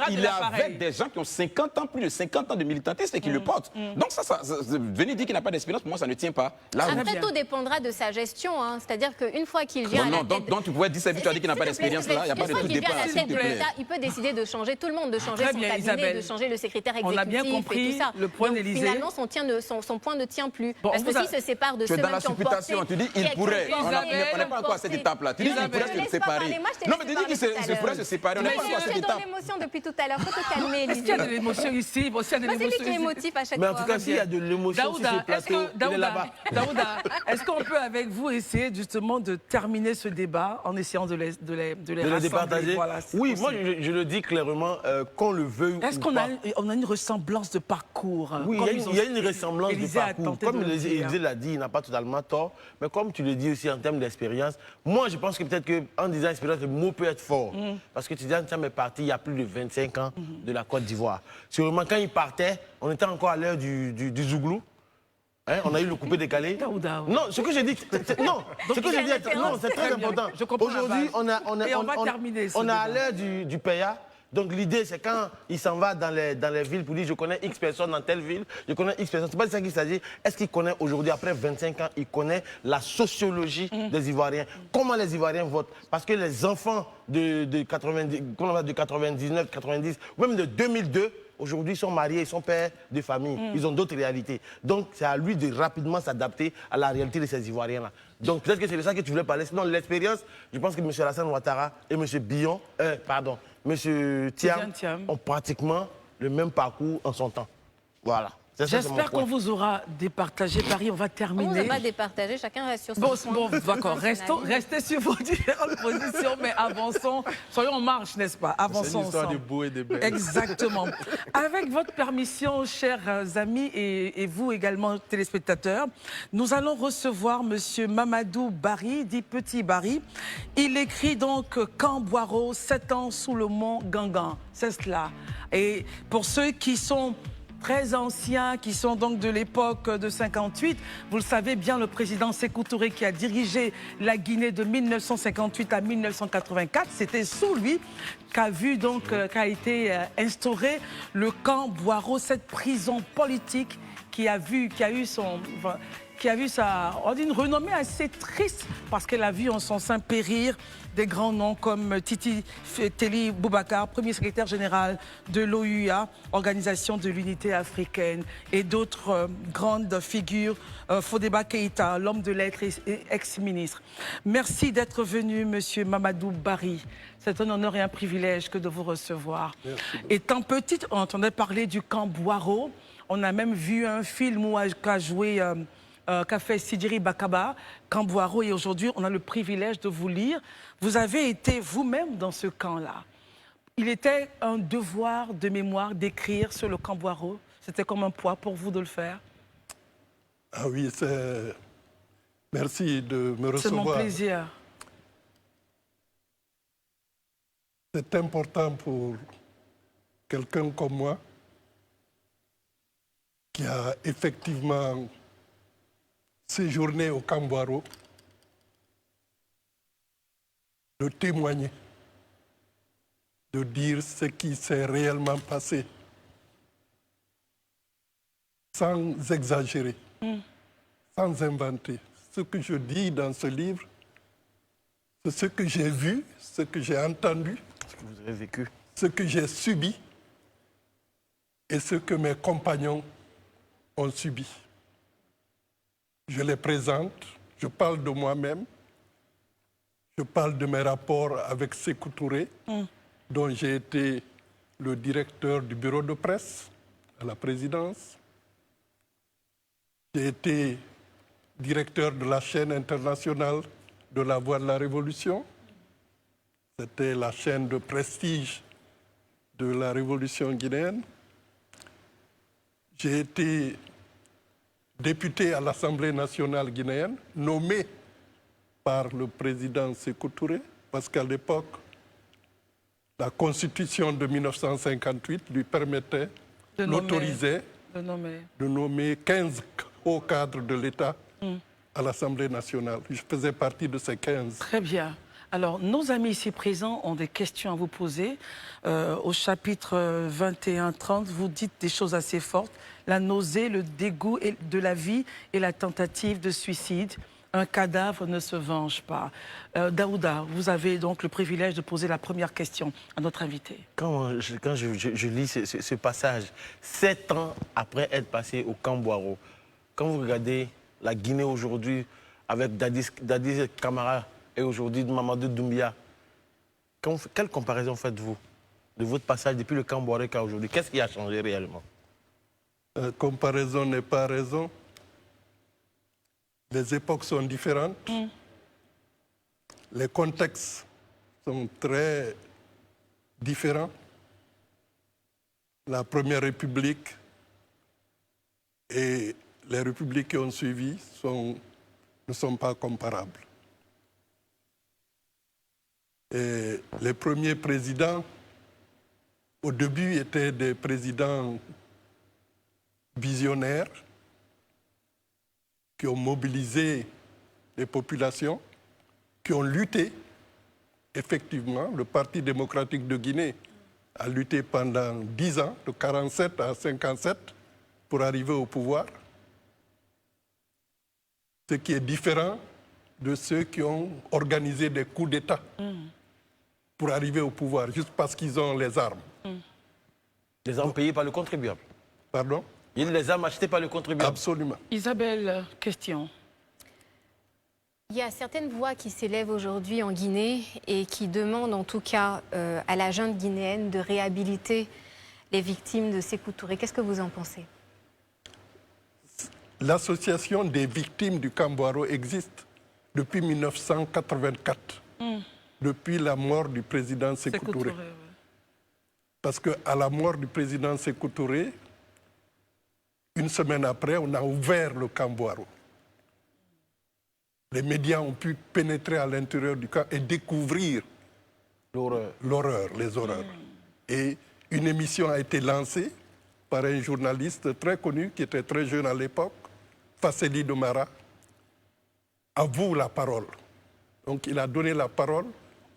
il est avec des gens qui ont 50 ans, plus de 50 ans de militantisme et qui le portent. Donc venir dire qu'il n'a pas d'expérience, pour moi, ça ne tient pas. Après, tout dépendra de sa gestion. C'est-à-dire qu'une fois qu'il vient à la tête... Donc tu pouvais dire, tu as dit qu'il n'a pas d'expérience là, il n'y a pas de tout débat. Il peut décider de changer tout le monde, de changer son cabinet, de changer le secrétaire exécutif. On a bien compris le point d'Élisée. Finalement, son point ne tient plus. Parce que s'il se sépare de ceux dans la supputation, tu dis il pourrait. On n'est pas encore à cette étape-là. Tu dis qu'il pourrait se séparer. Non, mais tu dis qu'il pourrait se séparer. On n'est pas encore à cette étape. Je suis dans l'émotion depuis tout à l'heure. Faut te calmer, Élisée. Est-ce qu'il y a de l'émotion ici? C'est lui qui est émotif à chaque fois. Mais en tout cas, s'il y a de l'émotion sur ce plateau, il est là-bas. Daouda, est-ce qu'on peut avec vous essayer justement vraiment de terminer ce débat en essayant de les rassembler. Départager. Voilà, oui, moi je le dis clairement, qu'on le veuille ou pas. Est-ce qu'on a une ressemblance de parcours? Oui, il y a une ressemblance de parcours. Comme Élisée l'a dit, il n'a pas totalement tort. Mais comme tu le dis aussi en termes d'expérience, moi je pense que peut-être qu'en disant expérience, le mot peut être fort. Parce que Tidiane Thiam est parti il y a plus de 25 ans de la Côte d'Ivoire. Sûrement quand il partait, on était encore à l'heure du Zouglou. Hein, on a eu le coupé décalé. Non, ce que j'ai dit, c'est très important. Aujourd'hui, on est à l'heure du PAYA. Donc l'idée, c'est quand il s'en va dans les villes pour dire je connais X personnes dans telle ville, je connais X personnes. C'est pas de ça qu'il s'agit. Est-ce qu'il connaît aujourd'hui, après 25 ans, il connaît la sociologie des Ivoiriens? Comment les Ivoiriens votent? Parce que les enfants de 99, 90, ou même de 2002, aujourd'hui, ils sont mariés, ils sont pères de famille, ils ont d'autres réalités. Donc, c'est à lui de rapidement s'adapter à la réalité de ces Ivoiriens-là. Donc, peut-être que c'est de ça que tu voulais parler. Sinon, l'expérience, je pense que M. Alassane Ouattara et M. M. Thiam ont pratiquement le même parcours en son temps. Voilà. J'espère qu'on vous aura départagé. Paris, on va terminer. On ne va pas départager, chacun reste sur son point. Bon, d'accord. Restez sur vos différentes positions, mais avançons. Soyons en marche, n'est-ce pas? Avançons ensemble. C'est une histoire de beau et de belle. Exactement. Avec votre permission, chers amis, et vous également, téléspectateurs, nous allons recevoir M. Mamadou Barry, dit Petit Barry. Il écrit donc Camp Boiro, 7 ans sous le mont Gangan. C'est cela. Et pour ceux qui sont très anciens, qui sont donc de l'époque de 58. Vous le savez bien, le président Sékou Touré qui a dirigé la Guinée de 1958 à 1984, c'était sous lui qu'a été instauré le camp Boiro, cette prison politique qui a eu une renommée assez triste parce qu'elle a vu en son sein périr des grands noms comme Titi Teli Boubacar, premier secrétaire général de l'OUA, Organisation de l'Unité africaine, et d'autres grandes figures, Fodeba Keïta, l'homme de lettres et ex-ministre. Merci d'être venu, Monsieur Mamadou Barry. C'est un honneur et un privilège que de vous recevoir. Étant petite, on entendait parler du camp Boiro. On a même vu un film où qu'a joué... qu'a fait Sidiri Bakaba, Camp Boiro, et aujourd'hui, on a le privilège de vous lire. Vous avez été vous-même dans ce camp-là. Il était un devoir de mémoire d'écrire sur le Camp Boiro. C'était comme un poids pour vous de le faire. Ah oui, merci de me recevoir. C'est mon plaisir. C'est important pour quelqu'un comme moi qui a effectivement séjourné au Camp Boiro, de témoigner, de dire ce qui s'est réellement passé, sans exagérer, sans inventer. Ce que je dis dans ce livre, c'est ce que j'ai vu, ce que j'ai entendu, ce que vous avez vécu, ce que j'ai subi et ce que mes compagnons ont subi. Je les présente, je parle de moi-même, je parle de mes rapports avec Sékou Touré, dont j'ai été le directeur du bureau de presse à la présidence. J'ai été directeur de la chaîne internationale de la Voix de la Révolution. C'était la chaîne de prestige de la Révolution guinéenne. J'ai été député à l'Assemblée nationale guinéenne, nommé par le président Sékou Touré, parce qu'à l'époque, la Constitution de 1958 lui permettait, l'autorisait de nommer 15 hauts cadres de l'État à l'Assemblée nationale. Je faisais partie de ces 15. Très bien. Alors, nos amis ici présents ont des questions à vous poser. Au chapitre 21-30, vous dites des choses assez fortes. La nausée, le dégoût de la vie et la tentative de suicide. Un cadavre ne se venge pas. Daouda, vous avez donc le privilège de poser la première question à notre invité. Quand je lis ce passage, 7 ans après être passé au Camp Boiro, quand vous regardez la Guinée aujourd'hui avec Dadis Camara et aujourd'hui Mamadou Doumbia, quelle comparaison faites-vous de votre passage depuis le Camp Boiro à aujourd'hui? Qu'est-ce qui a changé réellement? Comparaison n'est pas raison. Les époques sont différentes. les contextes sont très différents. La Première République et les républiques qui ont suivi ne sont pas comparables. Et les premiers présidents, au début, étaient des présidents visionnaires qui ont mobilisé les populations, qui ont lutté. Effectivement, le Parti démocratique de Guinée a lutté pendant 10 ans, de 47 à 57, pour arriver au pouvoir. Ce qui est différent de ceux qui ont organisé des coups d'État pour arriver au pouvoir, juste parce qu'ils ont les armes. Les armes payées par le contribuable. Pardon? Il y a les armes achetées par le contribuable. Absolument. Isabelle, question. Il y a certaines voix qui s'élèvent aujourd'hui en Guinée et qui demandent en tout cas à la junte guinéenne de réhabiliter les victimes de Sékou Touré. Qu'est-ce que vous en pensez? L'association des victimes du Kambouaro existe depuis 1984, depuis la mort du président Sékou Touré. Parce qu'à la mort du président Sékou Touré, une semaine après, on a ouvert le Kambouaro. Les médias ont pu pénétrer à l'intérieur du camp et découvrir l'horreur, les horreurs. Et une émission a été lancée par un journaliste très connu, qui était très jeune à l'époque, Fasseli Domara. À vous la parole. Donc il a donné la parole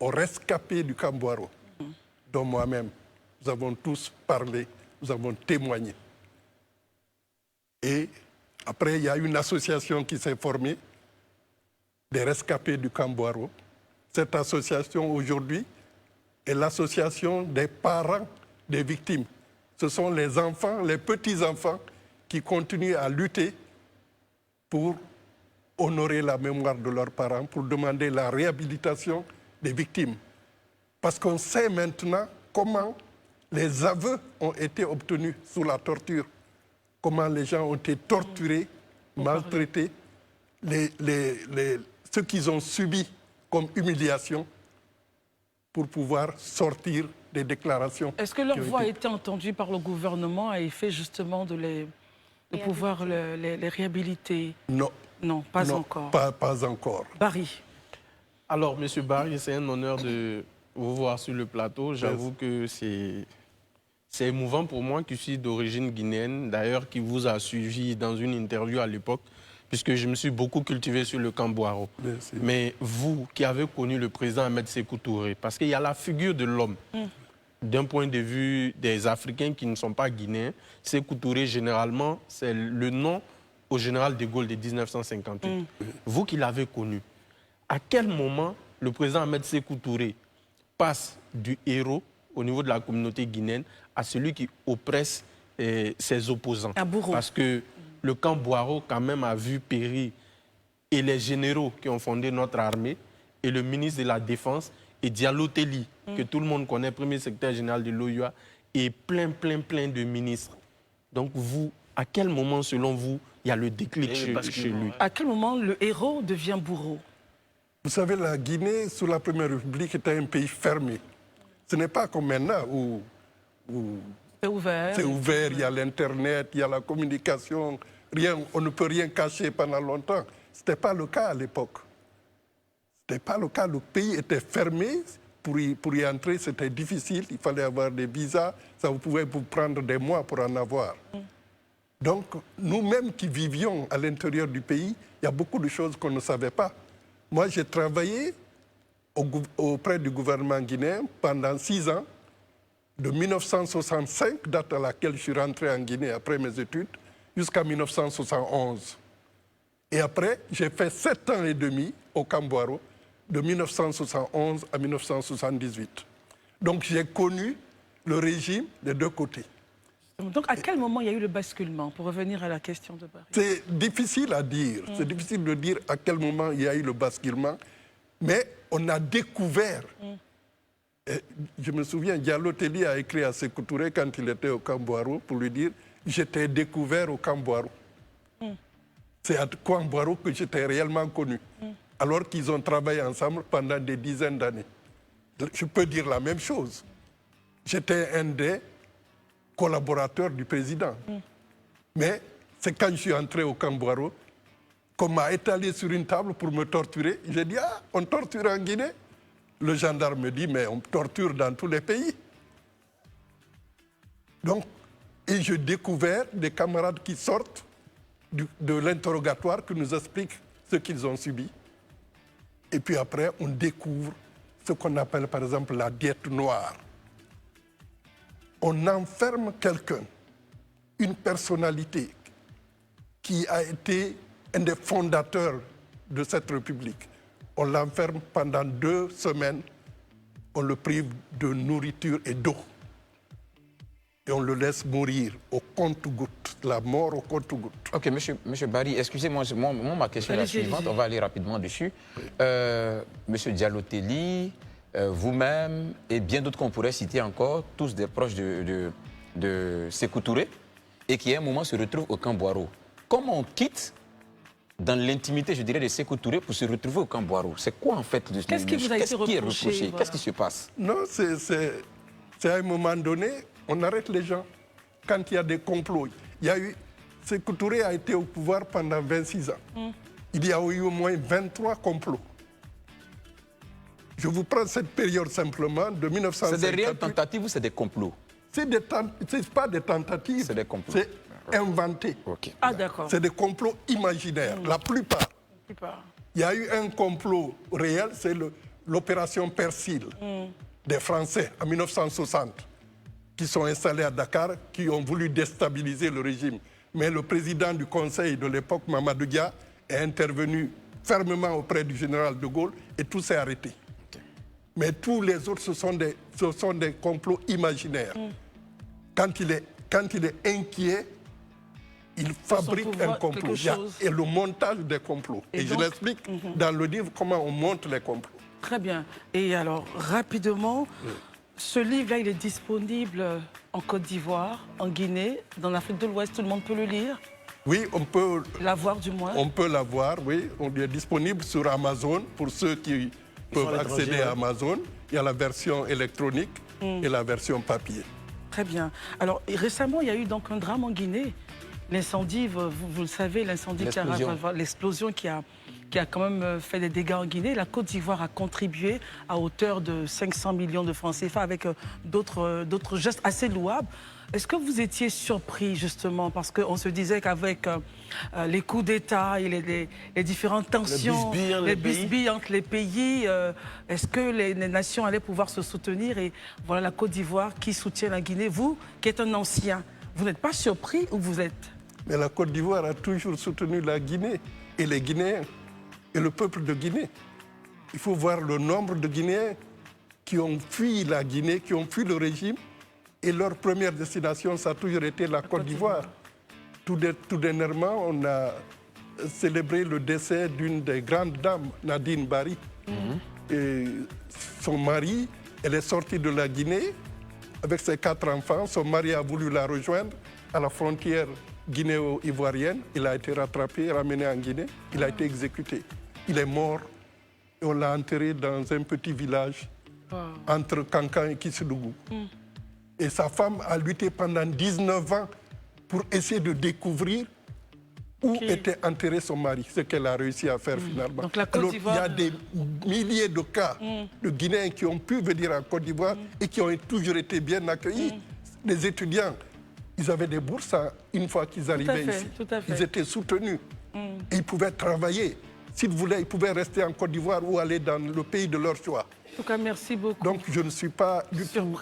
aux rescapés du Kambouaro, dont moi-même. Nous avons tous parlé, nous avons témoigné. Et après, il y a une association qui s'est formée, des rescapés du Kambouaro. Cette association, aujourd'hui, est l'association des parents des victimes. Ce sont les enfants, les petits-enfants qui continuent à lutter pour honorer la mémoire de leurs parents, pour demander la réhabilitation des victimes. Parce qu'on sait maintenant comment les aveux ont été obtenus sous la torture, comment les gens ont été torturés, maltraités, ce qu'ils ont subi comme humiliation pour pouvoir sortir des déclarations. Est-ce que leur voix a été entendue par le gouvernement à effet justement de pouvoir les réhabiliter? Non. Non, pas encore. Pas encore. Barry. Alors, M. Barry, c'est un honneur de vous voir sur le plateau. J'avoue que c'est émouvant pour moi, qui suis d'origine guinéenne, d'ailleurs, qui vous a suivi dans une interview à l'époque, puisque je me suis beaucoup cultivé sur le Kambouaro. Merci. Mais vous, qui avez connu le président Ahmed Sékou Touré, parce qu'il y a la figure de l'homme, d'un point de vue des Africains qui ne sont pas guinéens, Sékou Touré, généralement, c'est le nom au général de Gaulle de 1958. Vous qui l'avez connu, à quel moment le président Ahmed Sékou Touré passe du héros au niveau de la communauté guinéenne à celui qui oppresse ses opposants? Un bourreau. Parce que le Kambouaro, quand même, a vu périr et les généraux qui ont fondé notre armée, et le ministre de la Défense, et Diallo Telli, que tout le monde connaît, premier secrétaire général de l'OUA, et plein de ministres. Donc vous, à quel moment, selon vous, il y a le déclic chez lui? À quel moment le héros devient bourreau? Vous savez, la Guinée, sous la Première République, était un pays fermé. Ce n'est pas comme maintenant où c'est ouvert. C'est ouvert, il y a l'Internet, il y a la communication. On ne peut rien cacher pendant longtemps. Ce n'était pas le cas à l'époque. Ce n'était pas le cas. Le pays était fermé. Pour y entrer, c'était difficile. Il fallait avoir des visas. Ça vous pouvait vous prendre des mois pour en avoir. Donc, nous-mêmes qui vivions à l'intérieur du pays, il y a beaucoup de choses qu'on ne savait pas. Moi, j'ai travaillé auprès du gouvernement guinéen pendant 6 ans, de 1965, date à laquelle je suis rentré en Guinée après mes études, jusqu'à 1971. Et après, j'ai fait 7 ans et demi au Kambouaro, de 1971 à 1978. Donc j'ai connu le régime des deux côtés. Donc à quel moment il y a eu le basculement, pour revenir à la question de Barry? C'est difficile à dire. C'est difficile de dire à quel moment il y a eu le basculement. Mais on a découvert... Je me souviens, Diallo Telli a écrit à Sékou Touré quand il était au Kambouaro pour lui dire « J'étais découvert au Kambouaro ». C'est à Kambouaro que j'étais réellement connu. alors qu'ils ont travaillé ensemble pendant des dizaines d'années. Je peux dire la même chose. J'étais un des collaborateurs du président. Mais c'est quand je suis entré au camp Boiro qu'on m'a étalé sur une table pour me torturer. J'ai dit, ah, on torture en Guinée? Le gendarme me dit, mais on torture dans tous les pays. Donc, et j'ai découvert des camarades qui sortent de l'interrogatoire, qui nous expliquent ce qu'ils ont subi. Et puis après, on découvre ce qu'on appelle par exemple la diète noire. On enferme quelqu'un, une personnalité qui a été un des fondateurs de cette République. On l'enferme pendant 2 semaines, on le prive de nourriture et d'eau. Et on le laisse mourir au compte-gouttes, la mort au compte-gouttes. Ok, monsieur Barry, excusez-moi, ma question est la suivante, on va aller rapidement dessus. Monsieur Diallo-Telli, vous-même et bien d'autres qu'on pourrait citer encore, tous des proches de Sékou Touré, et qui à un moment se retrouvent au camp Boiro. Comment on quitte dans l'intimité, je dirais, de Sékou Touré pour se retrouver au camp Boiro? C'est quoi en fait Qu'est-ce qui vous a été reproché? Voilà. Qu'est-ce qui se passe? Non, c'est à un moment donné, on arrête les gens. Quand il y a des complots, Sékou Touré a été au pouvoir pendant 26 ans. Il y a eu au moins 23 complots. Je vous prends cette période simplement de 1958. C'est des réelles tentatives ou c'est des complots? C'est pas des tentatives. C'est des complots. C'est inventé. Okay. Ah, d'accord. C'est des complots imaginaires, la plupart. Il y a eu un complot réel, c'est l'opération Persil des Français en 1960, qui sont installés à Dakar, qui ont voulu déstabiliser le régime. Mais le président du Conseil de l'époque, Mamadou Dia, est intervenu fermement auprès du général de Gaulle et tout s'est arrêté. Okay. Mais tous les autres, ce sont des complots imaginaires. Quand il est inquiet, il fabrique un complot. Et le montage des complots. Et donc, je l'explique dans le livre comment on monte les complots. Très bien. Et alors, rapidement, ce livre-là, il est disponible en Côte d'Ivoire, en Guinée, dans l'Afrique de l'Ouest. Tout le monde peut le lire? Oui, on peut l'avoir du moins. On peut l'avoir, oui. On est disponible sur Amazon pour ceux qui peuvent accéder à Amazon. Il y a la version électronique et la version papier. Très bien. Alors, récemment, il y a eu donc un drame en Guinée. L'incendie, vous le savez, l'explosion qui a quand même fait des dégâts en Guinée. La Côte d'Ivoire a contribué à hauteur de 500 millions de francs CFA avec d'autres gestes assez louables. Est-ce que vous étiez surpris, justement, parce qu'on se disait qu'avec les coups d'État et les différentes tensions, les bisbilles entre les pays, est-ce que les nations allaient pouvoir se soutenir? Et voilà la Côte d'Ivoire qui soutient la Guinée. Vous, qui êtes un ancien, vous n'êtes pas surpris ou vous êtes? Mais la Côte d'Ivoire a toujours soutenu la Guinée et les Guinéens et le peuple de Guinée. Il faut voir le nombre de Guinéens qui ont fui la Guinée, qui ont fui le régime. Et leur première destination, ça a toujours été la Côte d'Ivoire. Tout dernièrement, on a célébré le décès d'une des grandes dames, Nadine Barry. Et son mari, elle est sortie de la Guinée avec ses 4 enfants. Son mari a voulu la rejoindre à la frontière guinéo-ivoirienne. Il a été rattrapé, ramené en Guinée. Il a été exécuté. Il est mort et on l'a enterré dans un petit village entre Kankan et Kissoudou. Et sa femme a lutté pendant 19 ans pour essayer de découvrir où était enterré son mari, ce qu'elle a réussi à faire finalement. Donc la Côte d'Ivoire... Il y a des milliers de cas de Guinéens qui ont pu venir en Côte d'Ivoire et qui ont toujours été bien accueillis. Les étudiants, ils avaient des bourses une fois qu'ils arrivaient ici. Ils étaient soutenus. Et ils pouvaient travailler. S'ils voulaient, ils pouvaient rester en Côte d'Ivoire ou aller dans le pays de leur choix. En tout cas, merci beaucoup. Donc je ne suis pas du tout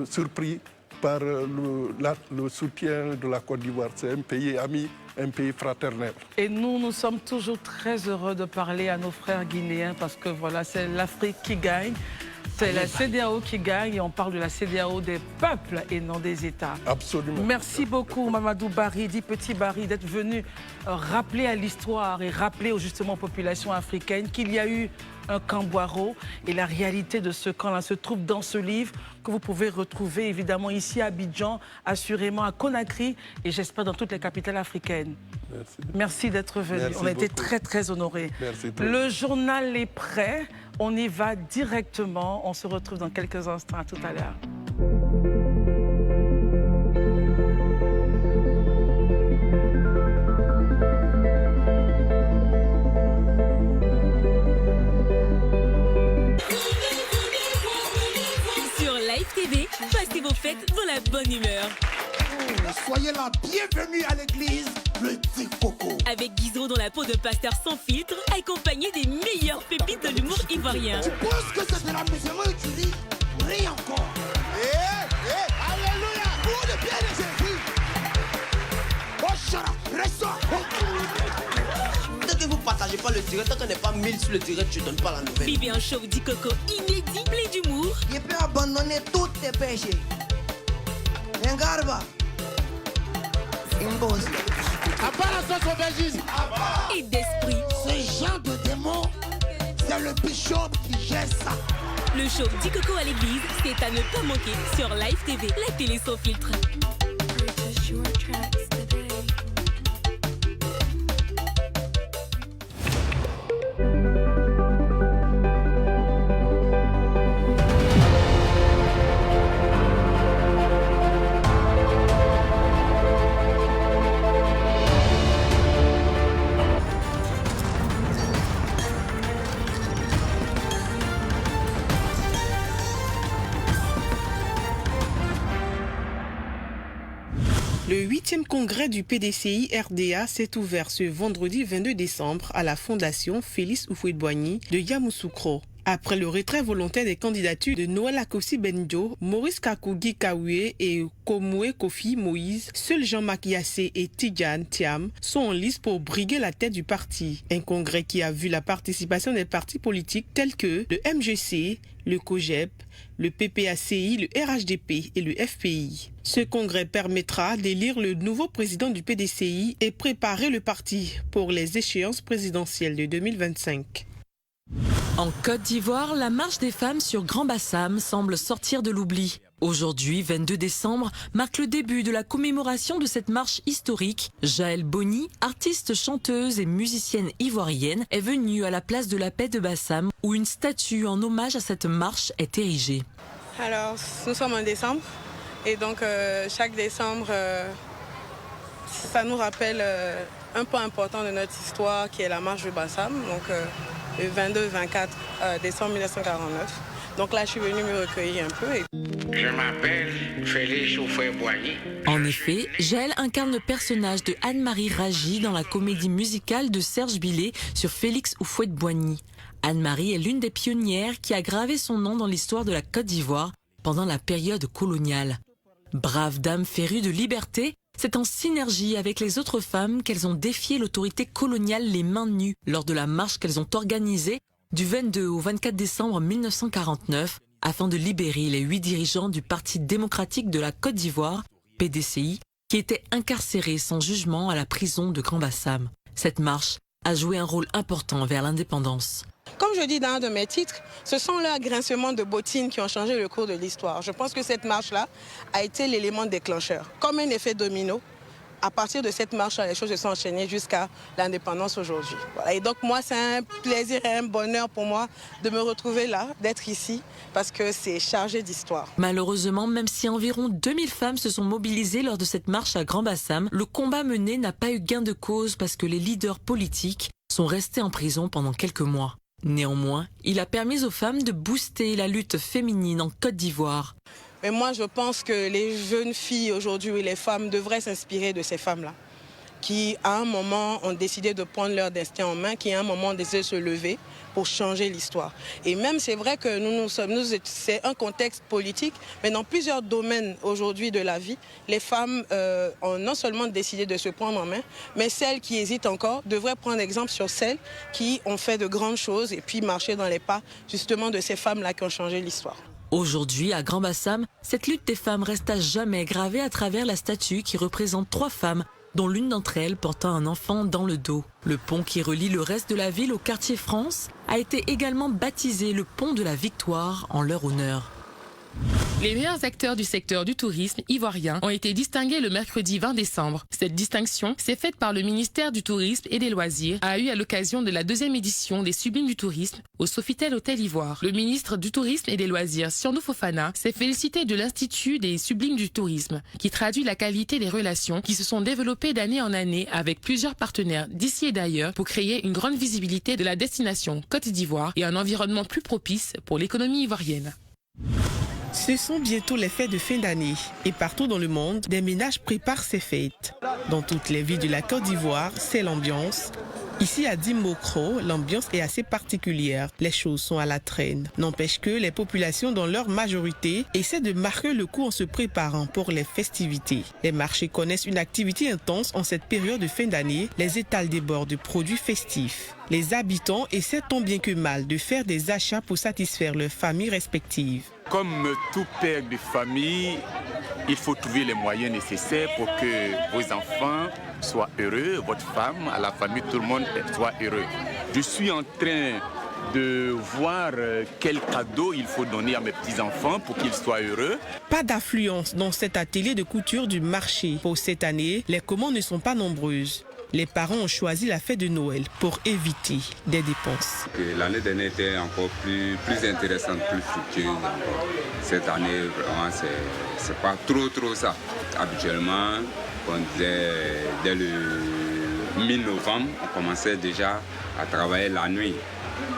surpris par le soutien de la Côte d'Ivoire. C'est un pays ami, un pays fraternel. Et nous sommes toujours très heureux de parler à nos frères guinéens parce que voilà, c'est l'Afrique qui gagne. C'est la CEDEAO qui gagne et on parle de la CEDEAO des peuples et non des États. Absolument. Merci beaucoup Mamadou Barry, dit Petit Barry, d'être venu rappeler à l'histoire et rappeler justement aux populations africaines qu'il y a eu un camp Boiro. Et la réalité de ce camp-là se trouve dans ce livre que vous pouvez retrouver évidemment ici à Abidjan, assurément à Conakry et j'espère dans toutes les capitales africaines. Merci d'être venu. On a été très très honorés. Le journal est prêt. On y va directement. On se retrouve dans quelques instants. À tout à l'heure. Passez vos fêtes dans la bonne humeur. Soyez la bienvenue à l'église, le petit coco. Avec Guizot dans la peau de pasteur sans filtre, accompagné des meilleures pépites de l'humour ivoirien. Tu penses que c'est de la musulman que tu dis? Ris encore. Alléluia. Pour le bien de Jésus. Oh, shut up. Reste. Tant que vous ne partagez pas le direct, tant qu'on n'est pas 1000 sur le direct, tu ne donnes pas la nouvelle. Vivez un show d'Ikoko inédit, plein d'humour. Il peut abandonner tous tes péchés. Ngarba. Imbosi. À part la sauce aubergine. Et d'esprit. Ce genre de démon, c'est le bishop qui gère ça. Le show d'Ikoko à l'église, c'est à ne pas manquer sur Live TV, la télé sans filtre. Le 8e congrès du PDCI-RDA s'est ouvert ce vendredi 22 décembre à la Fondation Félix Houphouët-Boigny de Yamoussoukro. Après le retrait volontaire des candidatures de Noël Akossi Benjo, Maurice Kakougui Kaoué et Komoué Kofi Moïse, seuls Jean-Marc Yassé et Tidjane Thiam sont en lice pour briguer la tête du parti. Un congrès qui a vu la participation des partis politiques tels que le MGC, le COGEP, le PPACI, le RHDP et le FPI. Ce congrès permettra d'élire le nouveau président du PDCI et préparer le parti pour les échéances présidentielles de 2025. En Côte d'Ivoire, la marche des femmes sur Grand Bassam semble sortir de l'oubli. Aujourd'hui, 22 décembre, marque le début de la commémoration de cette marche historique. Jaël Boni, artiste, chanteuse et musicienne ivoirienne, est venue à la place de la Paix de Bassam, où une statue en hommage à cette marche est érigée. Alors, nous sommes en décembre, et donc chaque décembre, ça nous rappelle un point important de notre histoire, qui est la marche de Bassam, donc le 22-24 décembre 1949. Donc là, je suis venue me recueillir un peu. Je m'appelle Félix Houphouët-Boigny. En effet, Jaël incarne le personnage de Anne-Marie Ragy dans la comédie musicale de Serge Billet sur Félix Houphouët-Boigny. Anne-Marie est l'une des pionnières qui a gravé son nom dans l'histoire de la Côte d'Ivoire pendant la période coloniale. Brave dame férue de liberté, c'est en synergie avec les autres femmes qu'elles ont défié l'autorité coloniale les mains nues lors de la marche qu'elles ont organisée du 22 au 24 décembre 1949 afin de libérer les 8 dirigeants du Parti démocratique de la Côte d'Ivoire, PDCI, qui étaient incarcérés sans jugement à la prison de Grand Bassam. Cette marche a joué un rôle important vers l'indépendance. Comme je dis dans un de mes titres, ce sont leurs grincements de bottines qui ont changé le cours de l'histoire. Je pense que cette marche-là a été l'élément déclencheur. Comme un effet domino, à partir de cette marche-là, les choses se sont enchaînées jusqu'à l'indépendance aujourd'hui. Voilà. Et donc moi, c'est un plaisir et un bonheur pour moi de me retrouver là, d'être ici, parce que c'est chargé d'histoire. Malheureusement, même si environ 2000 femmes se sont mobilisées lors de cette marche à Grand Bassam, le combat mené n'a pas eu gain de cause parce que les leaders politiques sont restés en prison pendant quelques mois. Néanmoins, il a permis aux femmes de booster la lutte féminine en Côte d'Ivoire. Mais moi, je pense que les jeunes filles aujourd'hui et les femmes devraient s'inspirer de ces femmes-là, qui à un moment ont décidé de prendre leur destin en main, qui à un moment ont décidé de se lever pour changer l'histoire. Et même c'est vrai que c'est un contexte politique, mais dans plusieurs domaines aujourd'hui de la vie, les femmes ont non seulement décidé de se prendre en main, mais celles qui hésitent encore devraient prendre exemple sur celles qui ont fait de grandes choses et puis marcher dans les pas justement de ces femmes-là qui ont changé l'histoire. Aujourd'hui, à Grand Bassam, cette lutte des femmes reste à jamais gravée à travers la statue qui représente 3 femmes dont l'une d'entre elles portant un enfant dans le dos. Le pont qui relie le reste de la ville au quartier France a été également baptisé le pont de la Victoire en leur honneur. Les meilleurs acteurs du secteur du tourisme ivoirien ont été distingués le mercredi 20 décembre. Cette distinction s'est faite par le ministère du Tourisme et des Loisirs, a eu à l'occasion de la 2e édition des Sublimes du Tourisme au Sofitel Hôtel Ivoire. Le ministre du Tourisme et des Loisirs, Siandou Fofana, s'est félicité de l'Institut des Sublimes du Tourisme, qui traduit la qualité des relations qui se sont développées d'année en année avec plusieurs partenaires d'ici et d'ailleurs pour créer une grande visibilité de la destination Côte d'Ivoire et un environnement plus propice pour l'économie ivoirienne. Ce sont bientôt les fêtes de fin d'année et partout dans le monde, des ménages préparent ces fêtes. Dans toutes les villes de la Côte d'Ivoire, c'est l'ambiance. Ici à Dimokro, l'ambiance est assez particulière. Les choses sont à la traîne. N'empêche que les populations dans leur majorité essaient de marquer le coup en se préparant pour les festivités. Les marchés connaissent une activité intense en cette période de fin d'année. Les étals débordent de produits festifs. Les habitants essaient tant bien que mal de faire des achats pour satisfaire leurs familles respectives. Comme tout père de famille, il faut trouver les moyens nécessaires pour que vos enfants soient heureux, votre femme, à la famille, tout le monde soit heureux. Je suis en train de voir quel cadeau il faut donner à mes petits-enfants pour qu'ils soient heureux. Pas d'affluence dans cet atelier de couture du marché. Pour cette année, les commandes ne sont pas nombreuses. Les parents ont choisi la fête de Noël pour éviter des dépenses. L'année dernière était encore plus intéressante, plus fructueuse. Cette année, vraiment, c'est pas trop ça. Habituellement, on disait dès le mi-novembre, on commençait déjà à travailler la nuit.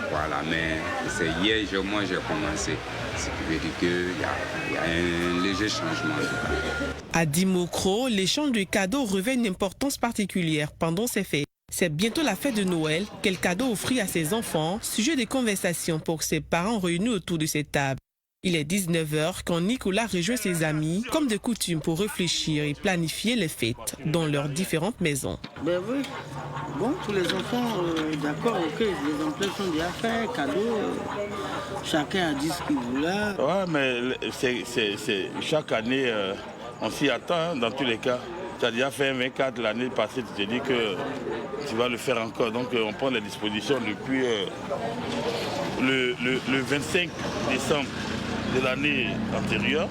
Voilà, mais c'est hier, moi, j'ai commencé. Ce qui veut dire qu'il y a un léger changement. À Dimokro, l'échange de cadeaux revêt une importance particulière pendant ces fêtes. C'est bientôt la fête de Noël. Quel cadeau offrir à ses enfants? Sujet de conversation pour ses parents réunis autour de cette table. Il est 19h quand Nicolas rejoint ses amis, comme de coutume, pour réfléchir et planifier les fêtes dans leurs différentes maisons. Ben oui, bon, tous les enfants, d'accord, ok, les emplois sont déjà faits, cadeaux, chacun a dit ce qu'il voulait. Ouais, mais c'est chaque année, on s'y attend, hein, dans tous les cas. Tu as déjà fait un 24 l'année passée, tu te dis que tu vas le faire encore. Donc on prend les dispositions depuis le 25 décembre de l'année antérieure.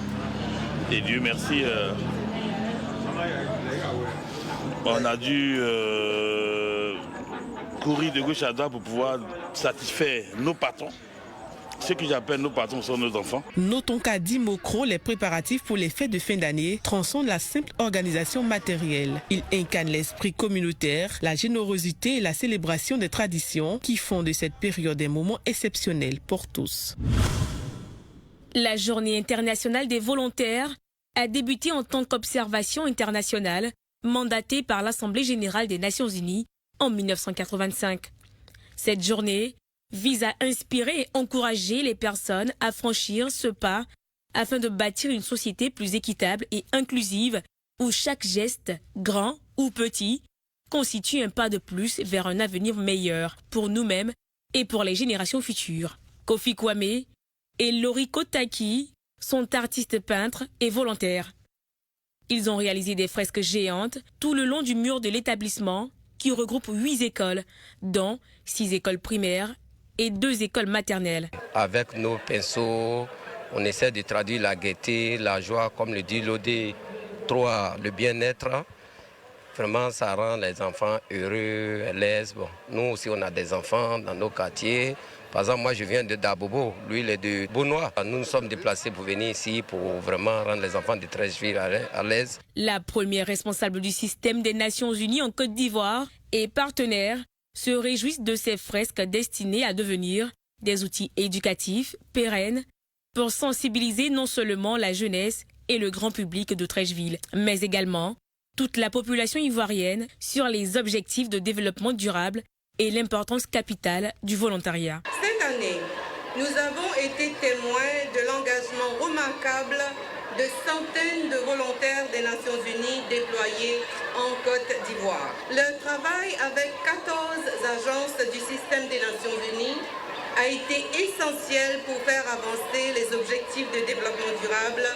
Et Dieu merci, on a dû courir de gauche à droite pour pouvoir satisfaire nos patrons. Ceux que j'appelle nos patrons sont nos enfants. Notons qu'à Dimokro, les préparatifs pour les fêtes de fin d'année transcendent la simple organisation matérielle. Ils incarnent l'esprit communautaire, la générosité et la célébration des traditions qui font de cette période un moment exceptionnel pour tous. La Journée internationale des volontaires a débuté en tant qu'observation internationale mandatée par l'Assemblée générale des Nations unies en 1985. Cette journée vise à inspirer et encourager les personnes à franchir ce pas afin de bâtir une société plus équitable et inclusive où chaque geste, grand ou petit, constitue un pas de plus vers un avenir meilleur pour nous-mêmes et pour les générations futures. Kofi Kwame et Lori Kotaki sont artistes peintres et volontaires. Ils ont réalisé des fresques géantes tout le long du mur de l'établissement qui regroupe 8 écoles, dont 6 écoles primaires et 2 écoles maternelles. Avec nos pinceaux, on essaie de traduire la gaieté, la joie, comme le dit l'OD 3, le bien-être. Vraiment, ça rend les enfants heureux, à l'aise. Bon, nous aussi, on a des enfants dans nos quartiers. Par exemple, moi, je viens de Dabobo, lui, il est de Beaunois. Nous nous sommes déplacés pour venir ici pour vraiment rendre les enfants de Treichville à l'aise. La première responsable du système des Nations Unies en Côte d'Ivoire et partenaire se réjouissent de ces fresques destinées à devenir des outils éducatifs pérennes pour sensibiliser non seulement la jeunesse et le grand public de Treichville, mais également toute la population ivoirienne sur les objectifs de développement durable et l'importance capitale du volontariat. Cette année, nous avons été témoins de l'engagement remarquable de centaines de volontaires des Nations Unies déployés en Côte d'Ivoire. Leur travail avec 14 agences du système des Nations Unies a été essentiel pour faire avancer les objectifs de développement durable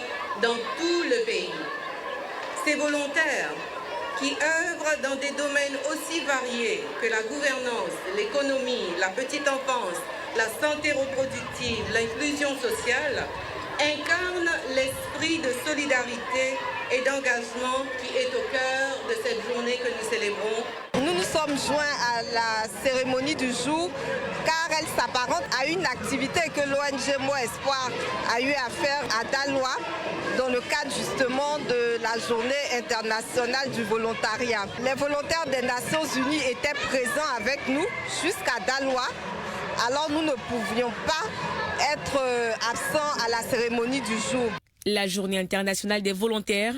dans tout le pays. Ces volontaires qui œuvrent dans des domaines aussi variés que la gouvernance, l'économie, la petite enfance, la santé reproductive, l'inclusion sociale, incarnent l'esprit de solidarité et d'engagement qui est au cœur de cette journée que nous célébrons. Nous nous sommes joints à la cérémonie du jour car elle s'apparente à une activité que l'ONG Moi Espoir a eu à faire à Daloa dans le cadre justement de la journée internationale du volontariat. Les volontaires des Nations Unies étaient présents avec nous jusqu'à Daloa, alors nous ne pouvions pas être absents à la cérémonie du jour. La journée internationale des volontaires,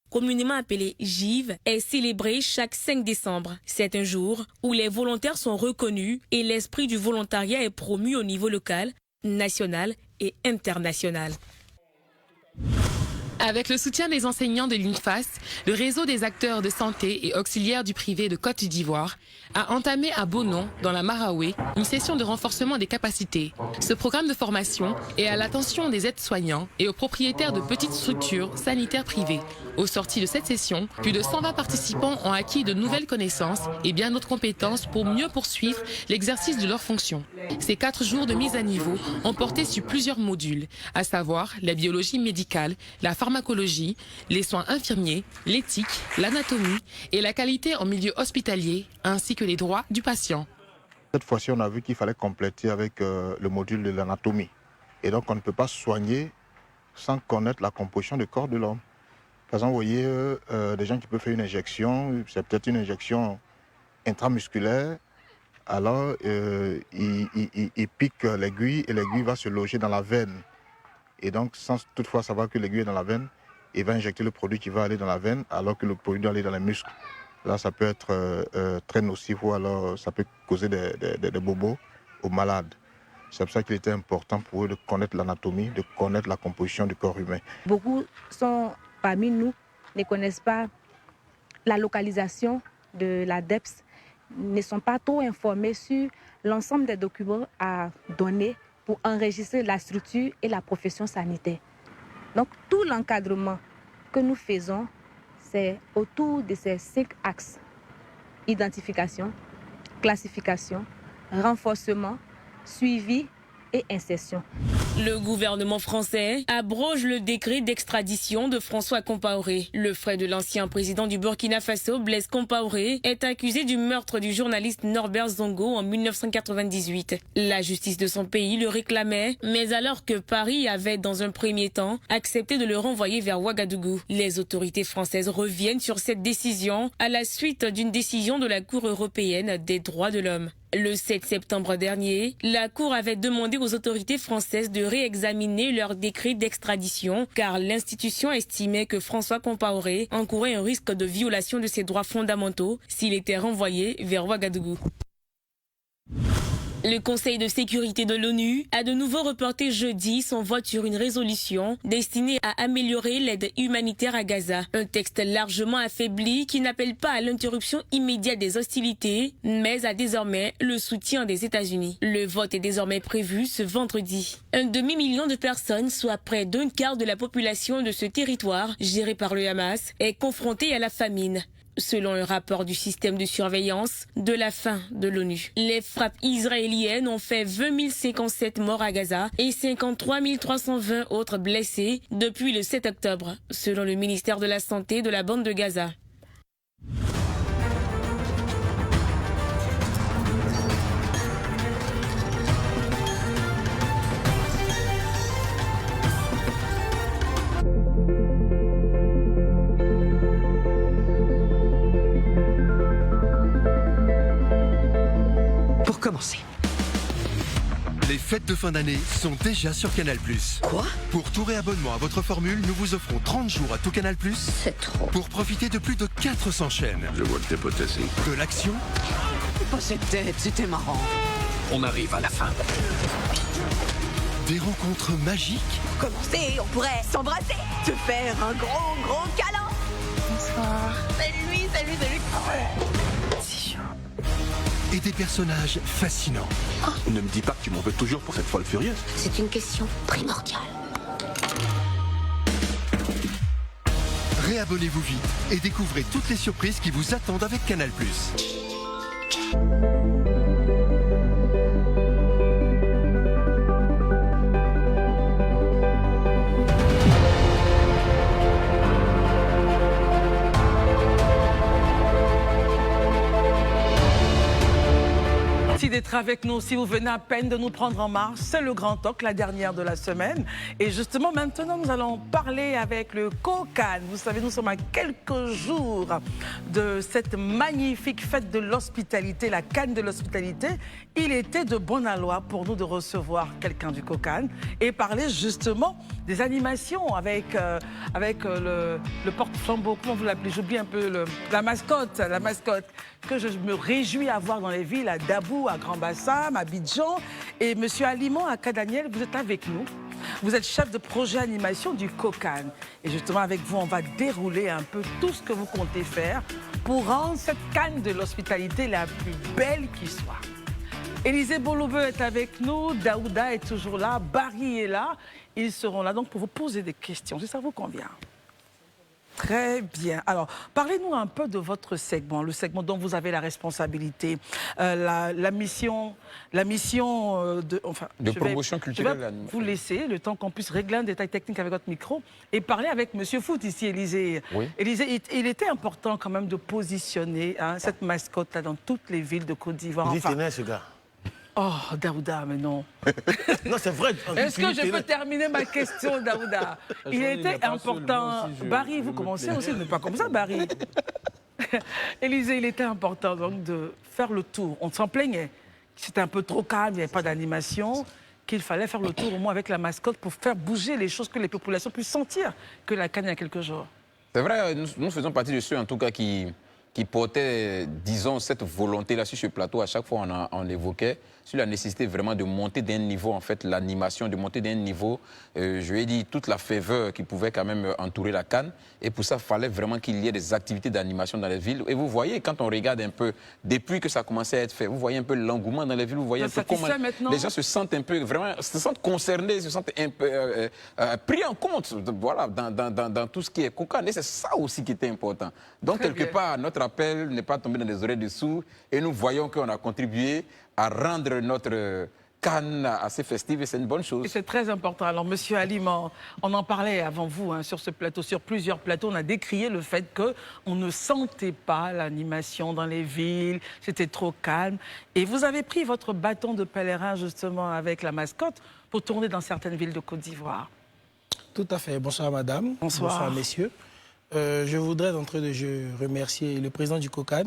communément appelée GIV, est célébrée chaque 5 décembre. C'est un jour où les volontaires sont reconnus et l'esprit du volontariat est promu au niveau local, national et international. Avec le soutien des enseignants de l'UNFAS, le réseau des acteurs de santé et auxiliaires du privé de Côte d'Ivoire a entamé à Bonon, dans la Maraoué, une session de renforcement des capacités. Ce programme de formation est à l'attention des aides-soignants et aux propriétaires de petites structures sanitaires privées. Au sorti de cette session, plus de 120 participants ont acquis de nouvelles connaissances et bien d'autres compétences pour mieux poursuivre l'exercice de leurs fonctions. Ces 4 jours de mise à niveau ont porté sur plusieurs modules, à savoir la biologie médicale, la pharmacologie, les soins infirmiers, l'éthique, l'anatomie et la qualité en milieu hospitalier, ainsi que les droits du patient. Cette fois-ci, on a vu qu'il fallait compléter avec le module de l'anatomie. Et donc, on ne peut pas soigner sans connaître la composition du corps de l'homme. Par exemple, vous voyez, des gens qui peuvent faire une injection, c'est peut-être une injection intramusculaire, alors il pique l'aiguille et l'aiguille va se loger dans la veine. Et donc, sans toutefois savoir que l'aiguille est dans la veine, il va injecter le produit qui va aller dans la veine, alors que le produit doit aller dans les muscles. Là, ça peut être très nocif ou alors ça peut causer des bobos aux malades. C'est pour ça qu'il était important pour eux de connaître l'anatomie, de connaître la composition du corps humain. Beaucoup sont parmi nous ne connaissent pas la localisation de la DEPS, ne sont pas trop informés sur l'ensemble des documents à donner pour enregistrer la structure et la profession sanitaire. Donc tout l'encadrement que nous faisons, c'est autour de ces 5 axes. Identification, classification, renforcement, suivi et insertion. Le gouvernement français abroge le décret d'extradition de François Compaoré. Le frère de l'ancien président du Burkina Faso, Blaise Compaoré, est accusé du meurtre du journaliste Norbert Zongo en 1998. La justice de son pays le réclamait, mais alors que Paris avait dans un premier temps accepté de le renvoyer vers Ouagadougou. Les autorités françaises reviennent sur cette décision à la suite d'une décision de la Cour européenne des droits de l'homme. Le 7 septembre dernier, la Cour avait demandé aux autorités françaises de réexaminer leur décret d'extradition car l'institution estimait que François Compaoré encourait un risque de violation de ses droits fondamentaux s'il était renvoyé vers Ouagadougou. Le Conseil de sécurité de l'ONU a de nouveau reporté jeudi son vote sur une résolution destinée à améliorer l'aide humanitaire à Gaza. Un texte largement affaibli qui n'appelle pas à l'interruption immédiate des hostilités, mais à désormais le soutien des États-Unis. Le vote est désormais prévu ce vendredi. Un demi-million de personnes, soit près d'un quart de la population de ce territoire, géré par le Hamas, est confrontée à la famine. Selon un rapport du système de surveillance de la faim de l'ONU. Les frappes israéliennes ont fait 20 057 morts à Gaza et 53 320 autres blessés depuis le 7 octobre, selon le ministère de la Santé de la bande de Gaza. Pour commencer. Les fêtes de fin d'année sont déjà sur Canal+. Quoi ? Pour tout réabonnement à votre formule, nous vous offrons 30 jours à tout Canal+. C'est trop. Pour profiter de plus de 400 chaînes. Je vois que t'es potassé. De l'action. Oh, c'était marrant. On arrive à la fin. Des rencontres magiques. Pour commencer, on pourrait s'embrasser, te faire un gros câlin. Bonsoir. Salut. Ah ouais. C'est chaud. Et des personnages fascinants. Oh. Ne me dis pas que tu m'en veux toujours pour cette folle furieuse. C'est une question primordiale. Réabonnez-vous vite et découvrez toutes les surprises qui vous attendent avec Canal+. Merci d'être avec nous. Si vous venez à peine de nous prendre en marche, c'est le Grand Talk, la dernière de la semaine. Et justement, maintenant, nous allons parler avec le COCAN. Vous savez, nous sommes à quelques jours de cette magnifique fête de l'hospitalité, la Cannes de l'hospitalité. Il était de bon aloi pour nous de recevoir quelqu'un du COCAN et parler justement des animations avec le porte-flambeau, comment vous l'appelez? J'oublie un peu la mascotte que je me réjouis à voir dans les villes, à Dabou, à Grand-Bassam, à Abidjan. Et Monsieur Alimon, à Cadaniel, vous êtes avec nous. Vous êtes chef de projet animation du COCAN. Et justement, avec vous, on va dérouler un peu tout ce que vous comptez faire pour rendre cette Cannes de l'hospitalité la plus belle qui soit. Élisée Bolobeu est avec nous, Daouda est toujours là, Barry est là. Ils seront là donc pour vous poser des questions, si ça vous convient. Très bien. Alors, parlez-nous un peu de votre segment, le segment dont vous avez la responsabilité, la mission de... Enfin, de promotion culturelle. Je vais vous laisser le temps qu'on puisse régler un détail technique avec votre micro et parler avec Monsieur Foot ici, Élisée. Oui. Élisée, il était important quand même de positionner cette mascotte-là dans toutes les villes de Côte d'Ivoire. Il tenait ce gars. Oh, Daouda, mais non. Non, c'est vrai. Est-ce que je peux terminer ma question, Daouda? Il était important. Barry, vous commencez aussi, mais pas comme ça, Barry. Élisée, il était important donc de faire le tour. On s'en plaignait. C'était un peu trop calme, il n'y avait pas d'animation, qu'il fallait faire le tour au moins avec la mascotte pour faire bouger les choses, que les populations puissent sentir que la Cannes il y a quelques jours. C'est vrai, nous faisons partie de ceux, en tout cas, qui portaient, disons, cette volonté-là sur ce plateau. À chaque fois, on évoquait sur la nécessité vraiment de monter d'un niveau, en fait, l'animation, de monter d'un niveau, je lui ai dit, toute la faveur qui pouvait quand même entourer la Cannes. Et pour ça, il fallait vraiment qu'il y ait des activités d'animation dans les villes. Et vous voyez, quand on regarde un peu, depuis que ça a commencé à être fait, vous voyez un peu l'engouement dans les villes, vous voyez un peu comment les gens se sentent un peu, vraiment, se sentent concernés, se sentent un peu pris en compte, voilà, dans tout ce qui est COCAN. Et c'est ça aussi qui était important. Donc, quelque part, notre appel n'est pas tombé dans les oreilles des sourds et nous voyons qu'on a contribué à rendre notre Cannes assez festive et c'est une bonne chose. C'est très important. Alors, Monsieur Alimon, on en parlait avant vous sur ce plateau, sur plusieurs plateaux, on a décrié le fait qu'on ne sentait pas l'animation dans les villes, c'était trop calme. Et vous avez pris votre bâton de pèlerin justement avec la mascotte pour tourner dans certaines villes de Côte d'Ivoire. Tout à fait. Bonsoir madame. Bonsoir messieurs. Je voudrais d'entrée de jeu remercier le président du COCAN,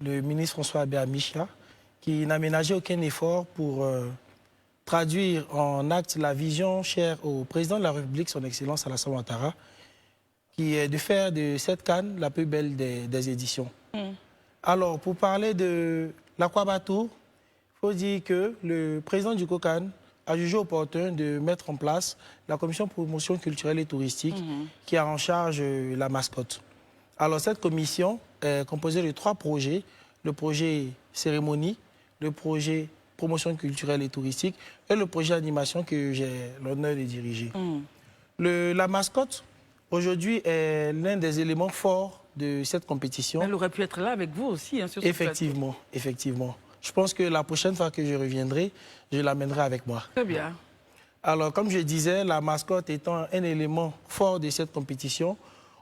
le ministre François Abé-Amicha, qui n'a ménagé aucun effort pour traduire en acte la vision chère au président de la République, son Excellence Alassane Ouattara, qui est de faire de cette Cannes la plus belle des éditions. Alors, pour parler de l'Aquabateau, il faut dire que le président du COCAN a jugé opportun de mettre en place la commission de promotion culturelle et touristique qui a en charge la mascotte. Alors, cette commission est composée de 3 projets. Le projet cérémonie, le projet promotion culturelle et touristique et le projet animation que j'ai l'honneur de diriger. La mascotte, aujourd'hui, est l'un des éléments forts de cette compétition. Elle aurait pu être là avec vous aussi, sur ce Effectivement, effectivement. Je pense que la prochaine fois que je reviendrai, je l'amènerai avec moi. Très bien. Alors, comme je disais, la mascotte étant un élément fort de cette compétition,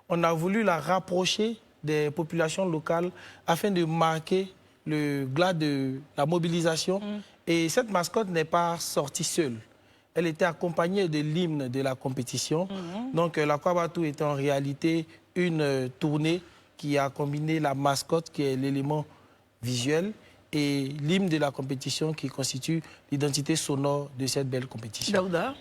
on a voulu la rapprocher des populations locales afin de marquer le glas de la mobilisation. Et cette mascotte n'est pas sortie seule. Elle était accompagnée de l'hymne de la compétition. Donc l'Aquabateau était en réalité une tournée qui a combiné la mascotte, qui est l'élément visuel, et l'hymne de la compétition qui constitue l'identité sonore de cette belle compétition. Daouda.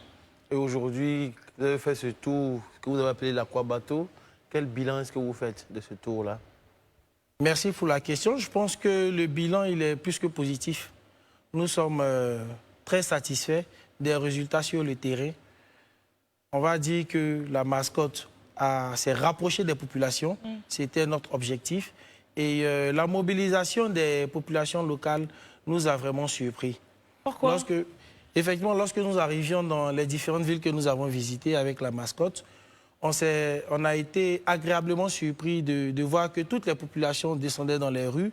Et aujourd'hui, vous avez fait ce tour que vous avez appelé l'Aquabateau. Quel bilan est-ce que vous faites de ce tour-là? Merci pour la question. Je pense que le bilan, il est plus que positif. Nous sommes très satisfaits des résultats sur le terrain. On va dire que la mascotte s'est rapprochée des populations. C'était notre objectif. Et la mobilisation des populations locales nous a vraiment surpris. Pourquoi? Effectivement, lorsque nous arrivions dans les différentes villes que nous avons visitées avec la mascotte, on a été agréablement surpris de voir que toutes les populations descendaient dans les rues,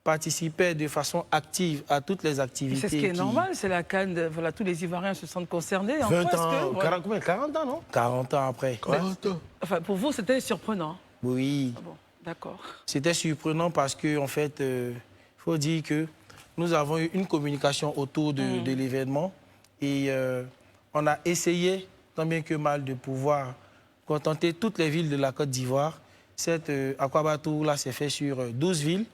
participaient de façon active à toutes les activités. C'est ce qui est normal, c'est la canne, voilà, tous les Ivoiriens se sentent concernés. 20 ans, 40 ans, non? 40 ans après. 40 ans. Enfin, pour vous, c'était surprenant. Oui. Ah bon, d'accord. C'était surprenant parce que, en fait, il faut dire que nous avons eu une communication autour de l'événement et on a essayé, tant bien que mal, de pouvoir contenter toutes les villes de la Côte d'Ivoire. Cette Aquabatou-là s'est fait sur 12 villes.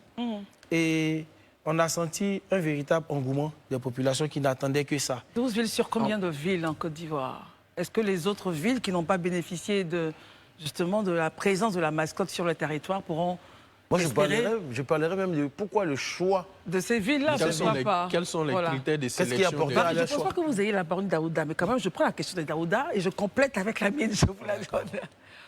Et on a senti un véritable engouement des populations qui n'attendaient que ça. 12 villes sur combien de villes en Côte d'Ivoire? Est-ce que les autres villes qui n'ont pas bénéficié justement de la présence de la mascotte sur le territoire pourront... Moi, je parlerais même de pourquoi le choix de ces villes-là. Quels sont les critères de sélection? Qu'est-ce qui a porté à Je ne pense pas que vous ayez la parole de Daouda, mais quand même, je prends la question de Daouda et je complète avec la mienne, je vous la donne.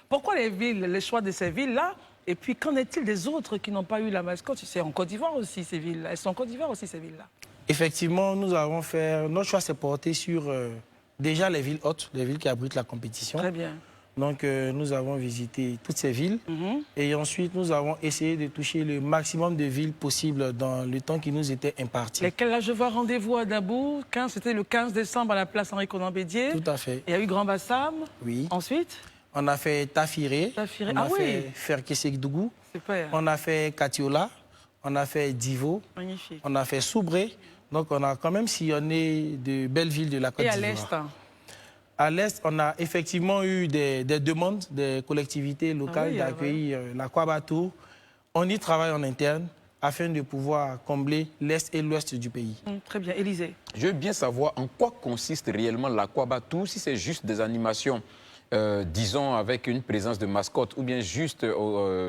Pourquoi les villes, les choix de ces villes-là? Et puis, qu'en est-il des autres qui n'ont pas eu la mascotte? C'est en Côte d'Ivoire aussi, ces villes-là. Elles sont en Côte d'Ivoire aussi, ces villes-là. Effectivement, nous avons fait... Notre choix s'est porté sur déjà les villes hautes, les villes qui abritent la compétition. Très bien. Donc, nous avons visité toutes ces villes. Et ensuite, nous avons essayé de toucher le maximum de villes possibles dans le temps qui nous était imparti. Lesquelles, là, je vois rendez-vous à Dabou. C'était le 15 décembre à la place Henri-Conan Bédier. Tout à fait. Il y a eu Grand Bassam. Oui. Ensuite? On a fait Tafiré. Tafiré. On a fait Ferkesekdougou. Super. On a fait Katiola. On a fait Divo. Magnifique. On a fait Soubré. Donc, on a quand même sillonné de belles villes de la Côte d'Ivoire. Et à l'Est? À l'Est, on a effectivement eu des demandes des collectivités locales d'accueillir l'Aquabatou. On y travaille en interne afin de pouvoir combler l'Est et l'Ouest du pays. Très bien. Élisée? Je veux bien savoir en quoi consiste réellement l'Aquabatou, si c'est juste des animations, disons, avec une présence de mascotte, ou bien juste,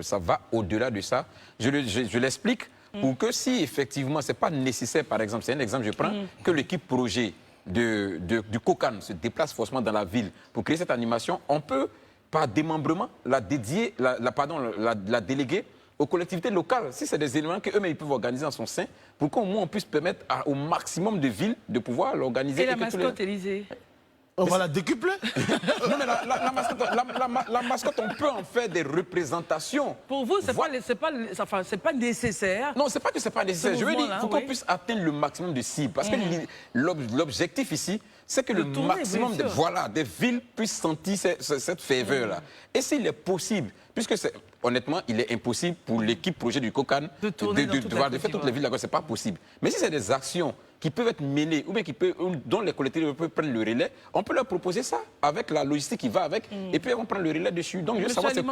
ça va au-delà de ça. Je l'explique pour que si effectivement, ce n'est pas nécessaire, par exemple, c'est un exemple que je prends, que l'équipe projet du COCAN se déplace forcément dans la ville pour créer cette animation, on peut, par démembrement, la déléguer aux collectivités locales. Si c'est des éléments qu'eux-mêmes peuvent organiser en son sein, pour qu'au moins on puisse permettre au maximum de villes de pouvoir l'organiser. Et la mascotte, Élisée? On va la décupler. Non, mais la mascotte, on peut en faire des représentations. Pour vous, c'est pas nécessaire? Non, c'est pas que c'est pas nécessaire. Je veux dire, il faut qu'on puisse atteindre le maximum de cibles. Parce que l'objectif ici, c'est que le maximum des villes puissent sentir cette ferveur-là. Et s'il est possible, puisque honnêtement, il est impossible pour l'équipe projet du COCAN de faire toutes les villes, ce n'est pas possible. Mais si c'est des actions qui peuvent être menées ou bien dont les collectivités peuvent prendre le relais, on peut leur proposer ça avec la logistique qui va avec, et puis on prend le relais dessus. Donc je veux savoir c'est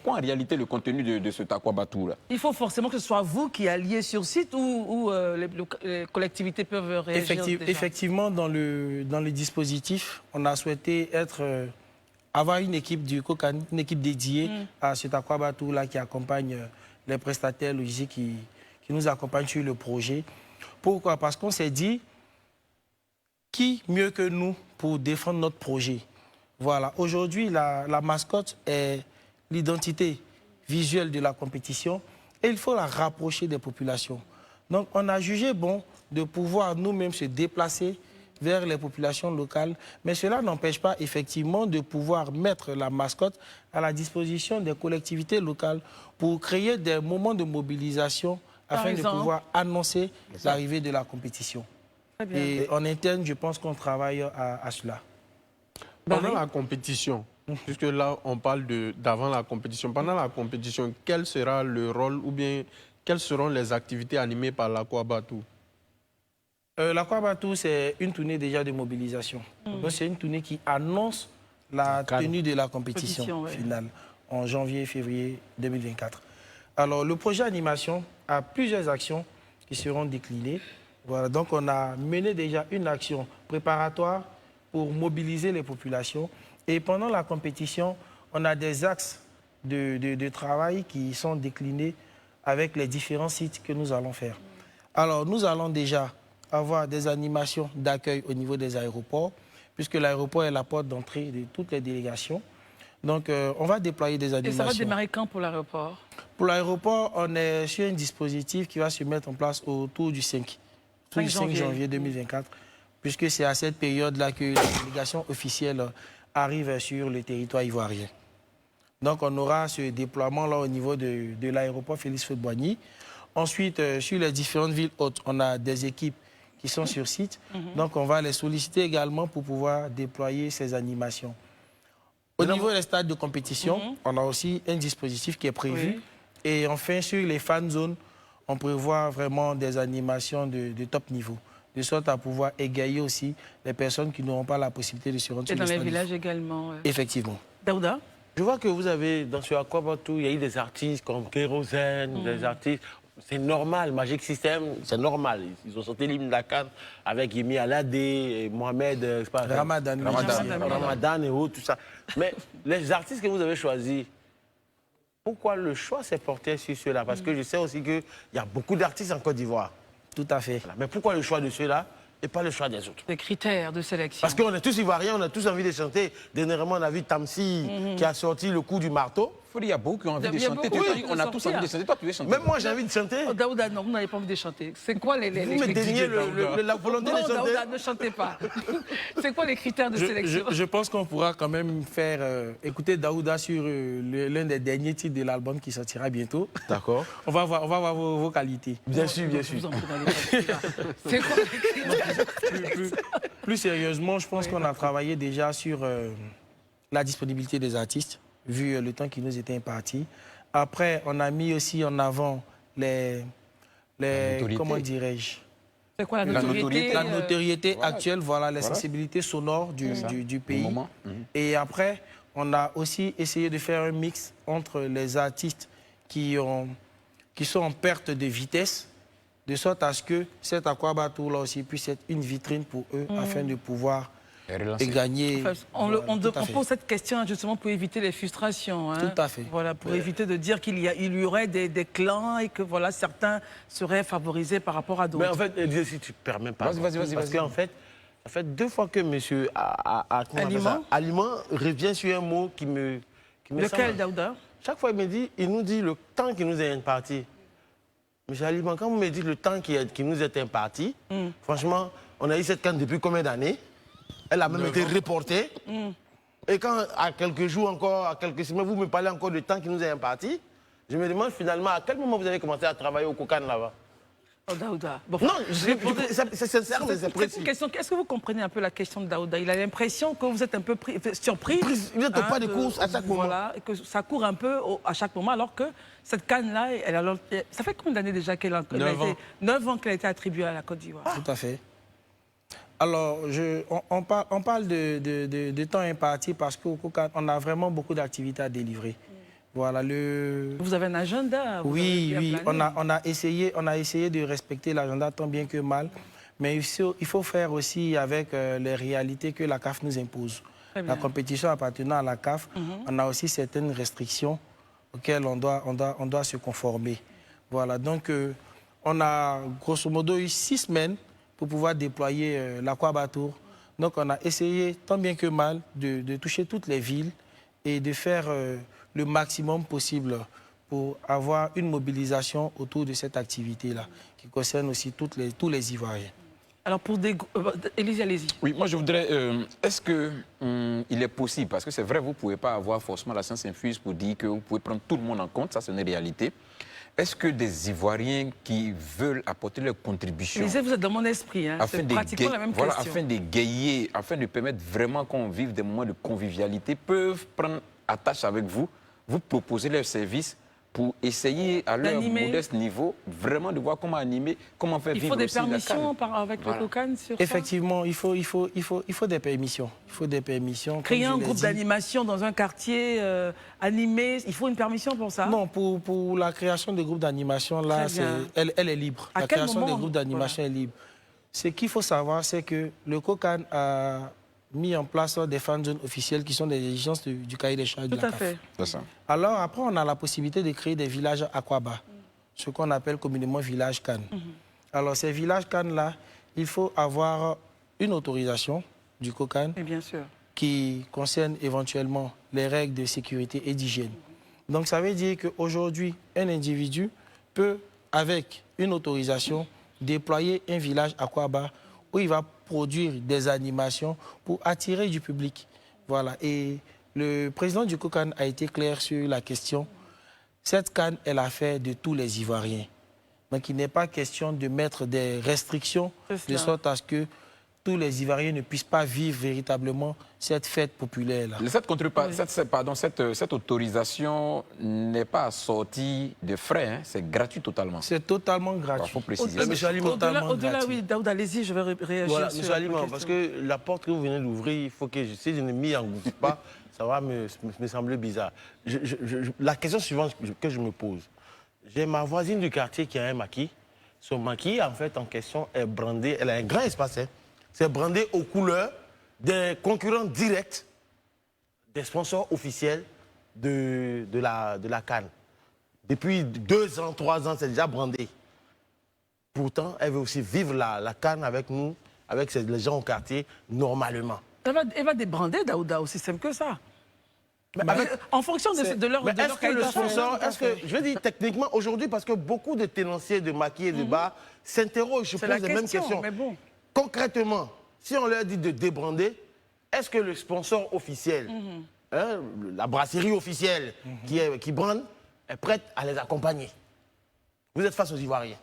quoi en réalité le contenu de ce Aquabatou là. Il faut forcément que ce soit vous qui alliez sur site ou les collectivités peuvent réagir déjà. Effectivement, dans le dispositif, on a souhaité avoir une équipe du COCAN, une équipe dédiée à cet Aquabatou là qui accompagne les prestataires logistiques qui nous accompagnent sur le projet. Pourquoi? Parce qu'on s'est dit, qui mieux que nous pour défendre notre projet? Voilà, aujourd'hui, la mascotte est l'identité visuelle de la compétition et il faut la rapprocher des populations. Donc, on a jugé bon de pouvoir nous-mêmes se déplacer vers les populations locales, mais cela n'empêche pas effectivement de pouvoir mettre la mascotte à la disposition des collectivités locales pour créer des moments de mobilisation afin de pouvoir annoncer l'arrivée de la compétition. Et en interne, je pense qu'on travaille à cela. Pendant la compétition, puisque là, on parle d'avant la compétition, pendant la compétition, quel sera le rôle ou bien quelles seront les activités animées par l'Aquabatou? L'Aquabatou, c'est une tournée déjà de mobilisation. Donc, c'est une tournée qui annonce la tenue de la compétition finale en janvier-février 2024. Alors, le projet animation a plusieurs actions qui seront déclinées. Voilà, donc on a mené déjà une action préparatoire pour mobiliser les populations. Et pendant la compétition, on a des axes de travail qui sont déclinés avec les différents sites que nous allons faire. Alors, nous allons déjà avoir des animations d'accueil au niveau des aéroports, puisque l'aéroport est la porte d'entrée de toutes les délégations. Donc, on va déployer des animations. Et ça va démarrer quand pour l'aéroport? Pour l'aéroport, on est sur un dispositif qui va se mettre en place autour du 5 janvier 2024, puisque c'est à cette période-là que la délégation officielle arrivent sur le territoire ivoirien. Donc on aura ce déploiement-là au niveau de l'aéroport Félix Houphouët-Boigny. Ensuite, sur les différentes villes hautes, on a des équipes qui sont sur site. Donc on va les solliciter également pour pouvoir déployer ces animations. Au niveau des stades de compétition, on a aussi un dispositif qui est prévu. Oui. Et enfin, sur les fan zones, on prévoit vraiment des animations de top niveau, de sorte à pouvoir égayer aussi les personnes qui n'auront pas la possibilité de se rendre sur les stades. Et dans les villages également. Effectivement. Daouda? Je vois que vous avez, dans ce Aquabatou, il y a eu des artistes comme Kérosène, des artistes... C'est normal, Magic System, c'est normal. Ils ont sorti l'hymne de la CAN avec Yemi Alade, Mohamed, Ramadan et autres, tout ça. Mais les artistes que vous avez choisis, pourquoi le choix s'est porté sur ceux-là? Parce que je sais aussi qu'il y a beaucoup d'artistes en Côte d'Ivoire. Tout à fait. Mais pourquoi le choix de ceux-là et pas le choix des autres? Les critères de sélection. Parce qu'on est tous Ivoiriens, on a tous envie de chanter. Dernièrement, on a vu Tamsi qui a sorti le coup du marteau. Il y a beaucoup qui ont envie de chanter. On a tous envie de chanter. Toi, tu veux chanter. Même moi, j'ai envie de chanter. Oh, Daouda, non, vous n'avez pas envie de chanter. C'est quoi les vous me déniez la volonté de chanter. Daouda, ne chantez pas. C'est quoi les critères de sélection? Je pense qu'on pourra quand même faire écouter Daouda sur l'un des derniers titres de l'album qui sortira bientôt. D'accord. On va voir vos qualités. Bien sûr, bien sûr. C'est quoi les critères? Plus sérieusement, je pense qu'on a travaillé déjà sur la disponibilité des artistes, vu le temps qui nous était imparti. Après, on a mis aussi en avant les comment dirais-je? C'est quoi la notoriété? La notoriété actuelle, voilà, les sensibilités sonores du pays. Et après, on a aussi essayé de faire un mix entre les artistes qui sont en perte de vitesse, de sorte à ce que cet Aquabatou-là aussi puisse être une vitrine pour eux, afin de pouvoir gagner. On pose cette question justement pour éviter les frustrations. Hein. Tout à fait. Voilà, pour éviter de dire qu'il y aurait des clans et que voilà, certains seraient favorisés par rapport à d'autres. Mais en fait, si tu ne permets pas. Vas-y. Parce qu'en fait, ça fait 2 fois que M. Aliment revient sur un mot qui me Lequel, Daouda? Chaque fois, il nous dit le temps qui nous est imparti. M. Aliment, quand vous me dites le temps qui nous est imparti, franchement, on a eu cette canne depuis combien d'années? Elle a même été reportée. Et quand, à quelques jours encore, à quelques semaines, vous me parlez encore du temps qui nous est imparti, je me demande finalement à quel moment vous avez commencé à travailler au Kokan là-bas. Oh, Daouda. Bon, non, c'est sincère, mais c'est précis. Est-ce que vous comprenez un peu la question de Daouda? Il a l'impression que vous êtes un peu surpris. Vous n'êtes pas de course à chaque moment. Voilà, et que ça court un peu à chaque moment, alors que cette canne-là, ça fait combien d'années déjà qu'elle a été 9 ans qu'elle a été attribuée à la Côte d'Ivoire. Tout à fait. Alors, on parle de temps imparti parce qu'au Kokan, on a vraiment beaucoup d'activités à délivrer. Voilà, Vous avez un agenda? Oui, on a essayé de respecter l'agenda tant bien que mal, mais il faut faire aussi avec les réalités que la CAF nous impose. La compétition appartenant à la CAF, on a aussi certaines restrictions auxquelles on doit se conformer. Voilà, donc on a grosso modo eu 6 semaines pour pouvoir déployer l'Aquabatou. Donc on a essayé tant bien que mal de toucher toutes les villes et de faire le maximum possible pour avoir une mobilisation autour de cette activité-là, qui concerne aussi tous les Ivoiriens. Alors pour des... Élise, allez-y. Oui, moi je voudrais... Est-ce qu'il est possible, parce que c'est vrai, vous ne pouvez pas avoir forcément la science infuse pour dire que vous pouvez prendre tout le monde en compte, ça c'est une réalité. Est-ce que des Ivoiriens qui veulent apporter leur contribution... Élise, vous êtes dans mon esprit, hein, c'est pratiquement la même question. Voilà, afin d'égayer, afin de permettre vraiment qu'on vive des moments de convivialité, peuvent prendre attache avec vous, vous proposer leurs services pour essayer à leur modeste niveau vraiment de voir comment animer, comment faire vivre aussi la CAN. Il faut des permissions avec le Kokan sur ça? Effectivement, il faut des permissions. Il faut des permissions. Créer un groupe d'animation dans un quartier animé, il faut une permission pour ça? Non, pour la création de groupes d'animation, là, elle est libre. La création des groupes d'animation est libre. Ce qu'il faut savoir, c'est que le Kokan a mis en place des fan zones officielles qui sont des exigences du cahier des charges de la CAF. Tout à fait. C'est ça. Alors après, on a la possibilité de créer des villages Aquaba, ce qu'on appelle communément village CAN. Alors ces villages CAN-là, il faut avoir une autorisation du COCAN qui concerne éventuellement les règles de sécurité et d'hygiène. Donc ça veut dire qu'aujourd'hui, un individu peut, avec une autorisation, déployer un village Aquaba où il va produire des animations pour attirer du public. Voilà. Et le président du COCAN a été clair sur la question. Cette CAN est l'affaire de tous les Ivoiriens. Donc il n'est pas question de mettre des restrictions de sorte à ce que tous les Ivoiriens ne puissent pas vivre véritablement cette fête populaire-là. Cette autorisation n'est pas assortie de frais, hein. C'est gratuit totalement. C'est totalement gratuit. Il faut préciser. Au-delà, oui, Daoud, allez-y, je vais réagir. Voilà, monsieur Aliment, parce que la porte que vous venez d'ouvrir, il faut que, si je ne m'y engouffre pas, ça va me sembler bizarre. La question suivante que je me pose, j'ai ma voisine du quartier qui a un maquis. Son maquis, en fait, en question, est brandé, elle a un grand espace, hein. C'est brandé aux couleurs des concurrents directs, des sponsors officiels de la CAN. Depuis 2 ans, 3 ans, c'est déjà brandé. Pourtant, elle veut aussi vivre la CAN avec nous, avec les gens au quartier, normalement. Elle va débrander Daouda, aussi simple que ça. En fonction de leur est-ce que le sponsor, je veux dire techniquement, aujourd'hui, parce que beaucoup de tenanciers de maquis et de bars s'interrogent, je pose les mêmes questions. Mais bon. Concrètement, si on leur dit de débrander, est-ce que le sponsor officiel, la brasserie officielle qui brande, est prête à les accompagner? Vous êtes face aux Ivoiriens.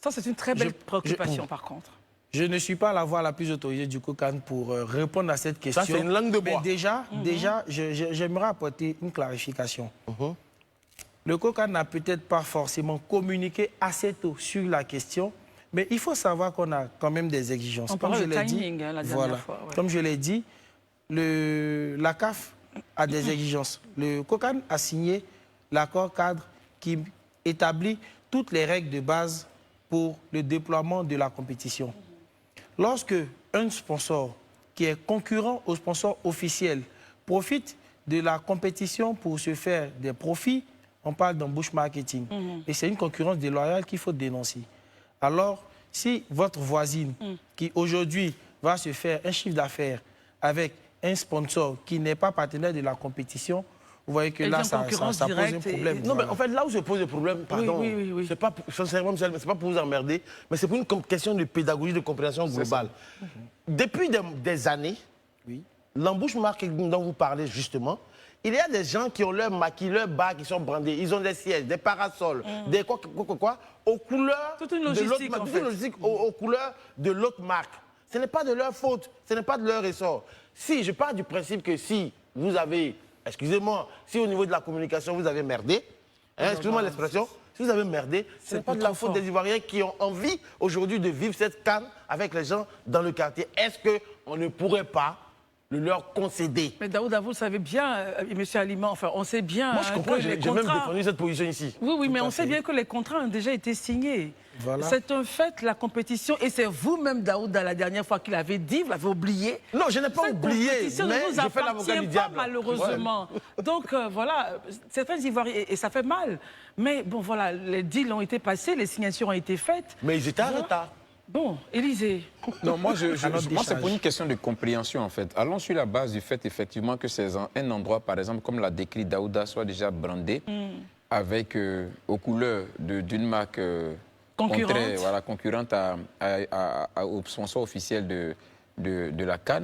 Ça, c'est une très belle préoccupation, par contre. Je ne suis pas la voix la plus autorisée du COCAN pour répondre à cette question. Ça, c'est une langue de bois. Mais déjà, j'aimerais apporter une clarification. Le COCAN n'a peut-être pas forcément communiqué assez tôt sur la question, mais il faut savoir qu'on a quand même des exigences. Comme je l'ai dit, la dernière fois. Ouais. Comme je l'ai dit, la CAF a des exigences. Le COCAN a signé l'accord cadre qui établit toutes les règles de base pour le déploiement de la compétition. Lorsque un sponsor qui est concurrent au sponsor officiel profite de la compétition pour se faire des profits, on parle d'embauche marketing. Et c'est une concurrence déloyale qu'il faut dénoncer. Alors, si votre voisine, qui aujourd'hui va se faire un chiffre d'affaires avec un sponsor qui n'est pas partenaire de la compétition, vous voyez que là, ça pose un problème. Non, mais en fait, là où se pose le problème, pardon, c'est pas, sincèrement, c'est pas pour vous emmerder, mais c'est pour une question de pédagogie, de compréhension globale. Depuis des années, l'embauche marketing dont vous parlez justement, il y a des gens qui ont leur maquis, leur bar qui sont brandés. Ils ont des sièges, des parasols, des quoi, aux couleurs aux couleurs de l'autre marque. Ce n'est pas de leur faute, ce n'est pas de leur ressort. Si je pars du principe que si vous avez, excusez-moi, si au niveau de la communication vous avez merdé, excusez-moi l'expression, si vous avez merdé, ce n'est pas de la faute des Ivoiriens qui ont envie aujourd'hui de vivre cette CAN avec les gens dans le quartier. Est-ce qu'on ne pourrait pas leur concéder? Mais Daouda, vous savez bien, monsieur Aliment, enfin, on sait bien... Moi, je comprends, j'ai même défendu cette position ici. Oui, mais on sait bien que les contrats ont déjà été signés. Voilà. C'est un fait, la compétition, et c'est vous-même, Daouda, la dernière fois qu'il avait dit, vous l'avez oublié. Non, je n'ai pas oublié, mais j'ai fait l'avocat du diable. Malheureusement. Ouais. Donc, voilà, certains Ivoiriens, et ça fait mal. Mais bon, voilà, les deals ont été passés, les signatures ont été faites. Mais ils étaient en retard. Bon, Élisée. Non, moi, c'est pour une question de compréhension, en fait. Allons sur la base du fait, effectivement, que c'est un endroit, par exemple, comme l'a décrit Daouda, soit déjà brandé, avec aux couleurs d'une marque concurrente au sponsor officiel de la CAN,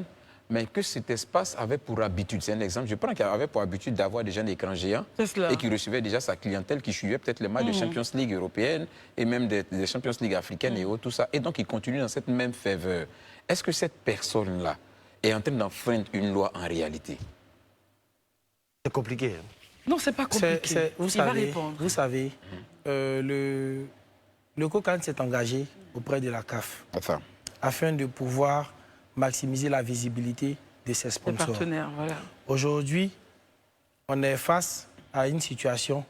mais que cet espace avait pour habitude, c'est un exemple, je prends qu'il avait pour habitude d'avoir déjà un écran géant et qui recevait déjà sa clientèle, qui suivait peut-être les matchs de Champions League européenne et même des Champions League africaines et autres, tout ça. Et donc, il continue dans cette même faveur. Est-ce que cette personne-là est en train d'enfreindre une loi en réalité? C'est compliqué. Non, c'est pas compliqué. Vous savez, le COCAN s'est engagé auprès de la CAF afin de pouvoir maximiser la visibilité de ses sponsors. Voilà. Aujourd'hui, on est face à une situation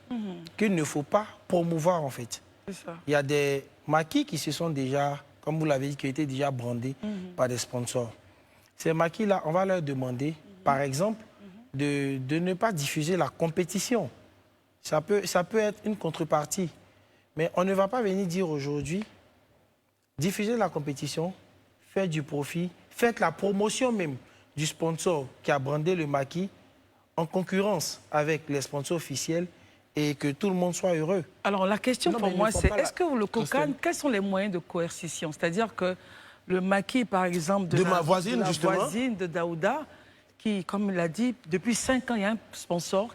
qu'il ne faut pas promouvoir, en fait. Il y a des maquis qui se sont déjà, comme vous l'avez dit, qui ont été déjà brandés par des sponsors. Ces maquis-là, on va leur demander, par exemple, de ne pas diffuser la compétition. Ça peut être une contrepartie. Mais on ne va pas venir dire aujourd'hui, diffuser la compétition, faire du profit, faites la promotion même du sponsor qui a brandé le maquis en concurrence avec les sponsors officiels et que tout le monde soit heureux. Alors la question pour moi, c'est est-ce que le COCAN, quels sont les moyens de coercition? C'est-à-dire que le maquis, par exemple, de ma voisine, voisine de Daouda, qui, comme il l'a dit, depuis 5 ans, il y a un sponsor,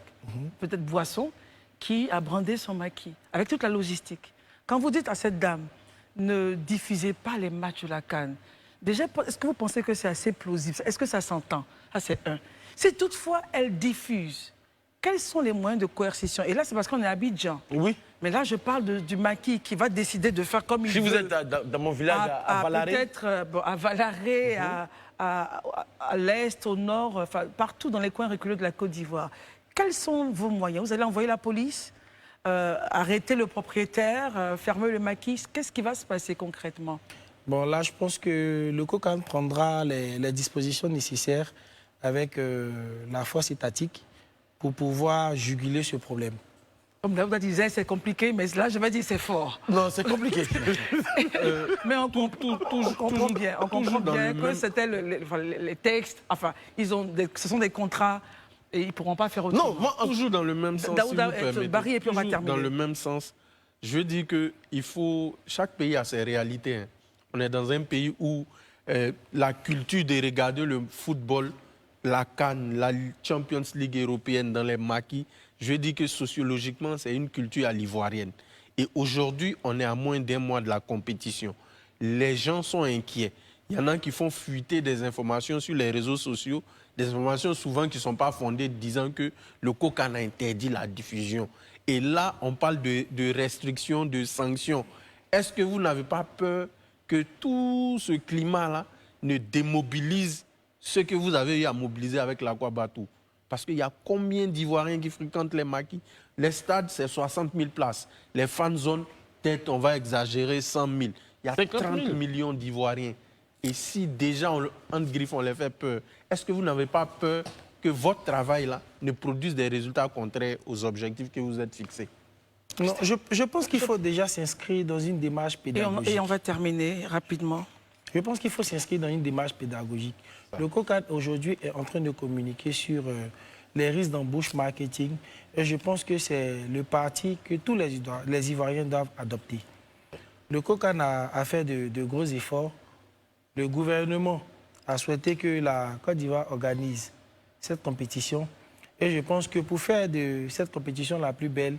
peut-être Boisson, qui a brandé son maquis, avec toute la logistique. Quand vous dites à cette dame, ne diffusez pas les matchs de la CAN, déjà, est-ce que vous pensez que c'est assez plausible? Est-ce que ça s'entend? Ah, c'est un. Si toutefois elle diffuse, quels sont les moyens de coercition? Et là, c'est parce qu'on est à Abidjan. Oui. Mais là, je parle du maquis qui va décider de faire comme il veut. Si vous êtes dans mon village à Valaré, peut-être à Valaré, à l'est, au nord, enfin, partout dans les coins reculés de la Côte d'Ivoire. Quels sont vos moyens? Vous allez envoyer la police, arrêter le propriétaire, fermer le maquis? Qu'est-ce qui va se passer concrètement? Bon, là, je pense que le COCAN prendra les dispositions nécessaires avec la force étatique pour pouvoir juguler ce problème. Comme Daouda disait, c'est compliqué, mais là, je vais dire c'est fort. Non, c'est compliqué. Mais on comprend bien, que c'était les textes, enfin, ce sont des contrats et ils ne pourront pas faire autre chose. Non, moi, toujours dans le même sens, Daouda, Barry, et puis on va terminer. Dans le même sens, je veux dire que chaque pays a ses réalités. Hein. On est dans un pays où la culture de regarder le football, la CAN, la Champions League européenne dans les maquis, je dis que sociologiquement, c'est une culture à l'ivoirienne. Et aujourd'hui, on est à moins d'1 mois de la compétition. Les gens sont inquiets. Il y en a qui font fuiter des informations sur les réseaux sociaux, des informations souvent qui ne sont pas fondées, disant que le COCAN a interdit la diffusion. Et là, on parle de restrictions, de sanctions. Est-ce que vous n'avez pas peur que tout ce climat-là ne démobilise ce que vous avez eu à mobiliser avec l'Aquabatou? Parce qu'il y a combien d'Ivoiriens qui fréquentent les maquis? Les stades, c'est 60 000 places. Les fan zones, peut-être on va exagérer 100 000. Il y a 30 millions d'Ivoiriens. Et si déjà, entre griffes, on les fait peur, est-ce que vous n'avez pas peur que votre travail-là ne produise des résultats contraires aux objectifs que vous êtes fixés? Non, je pense qu'il faut déjà s'inscrire dans une démarche pédagogique. Et on va terminer rapidement. Je pense qu'il faut s'inscrire dans une démarche pédagogique. Le COCAN aujourd'hui est en train de communiquer sur les risques d'embauche marketing et je pense que c'est le parti que tous les Ivoiriens doivent adopter. Le COCAN a fait de gros efforts. Le gouvernement a souhaité que la Côte d'Ivoire organise cette compétition et je pense que pour faire de cette compétition la plus belle,